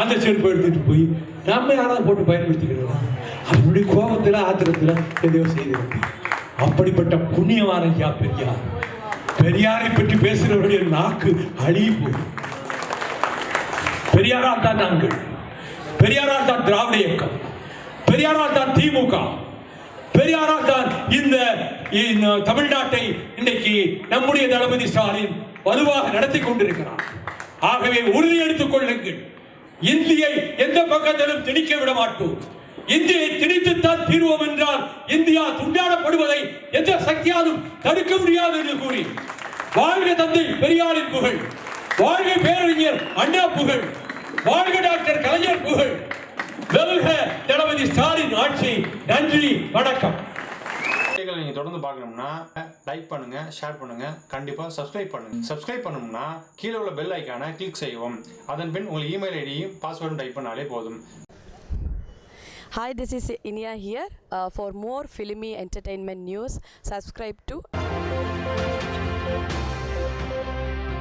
அந்த செருப்பை எடுத்துட்டு போய் நம்ம யாராவது போட்டு பயன்படுத்திக்கிறோம். அவனுடைய கோபத்தில் ஆத்திரத்தில் எதையோ செய்திருக்கு. அப்படிப்பட்ட புண்ணியமான ஐயா பெரியார். பெரியாரை பற்றி பேசுகிறவருடைய நாக்கு அழிவு போய். பெரியாரால் தான் நாங்கள், பெரியாரால் தான் திராவிட இயக்கம், பெரியாரால் தான் திமுக, பெரியாரால் தான் இந்த தமிழ்நாட்டை இன்றைக்கு நம்முடைய தளபதி ஸ்டாலின் வலுவாக நடத்தி கொண்டிருக்கிறார். ஆகவே உறுதி எடுத்துக் கொள்ளுங்கள், இந்தியை எந்த பக்கத்திலும் திணிக்க விட மாட்டோம். இந்தியை திணித்துத்தான் தீர்வோம் என்றால் இந்தியா துண்டாடப்படுவதை எந்த சக்தியாலும் தடுக்க முடியாது என்று கூறி, வாழ்க தந்தை பெரியாரின் புகழ், வாழ்க பேரறிஞர் அண்ணா புகழ், வாழ்க டாக்டர் கலைஞர் புகழ், வெல்க தளபதி ஸ்டாலின் ஆட்சி. நன்றி, வணக்கம். நீங்க தொடர்ந்து பார்க்கணும்னா லைக் பண்ணுங்க, ஷேர் பண்ணுங்க, கண்டிப்பா சப்ஸ்கிரைப் பண்ணுங்க. சப்ஸ்கிரைப் பண்ணணும்னா கீழே உள்ள பெல் ஐக்கானை கிளிக் செய்யவும். அதன் பின் உங்கள் இமெயில் ஐடியும் பாஸ்வேர்டும் டைப் பண்ணாலே போதும். Hi, this is Inia here. For more filmy entertainment news, subscribe to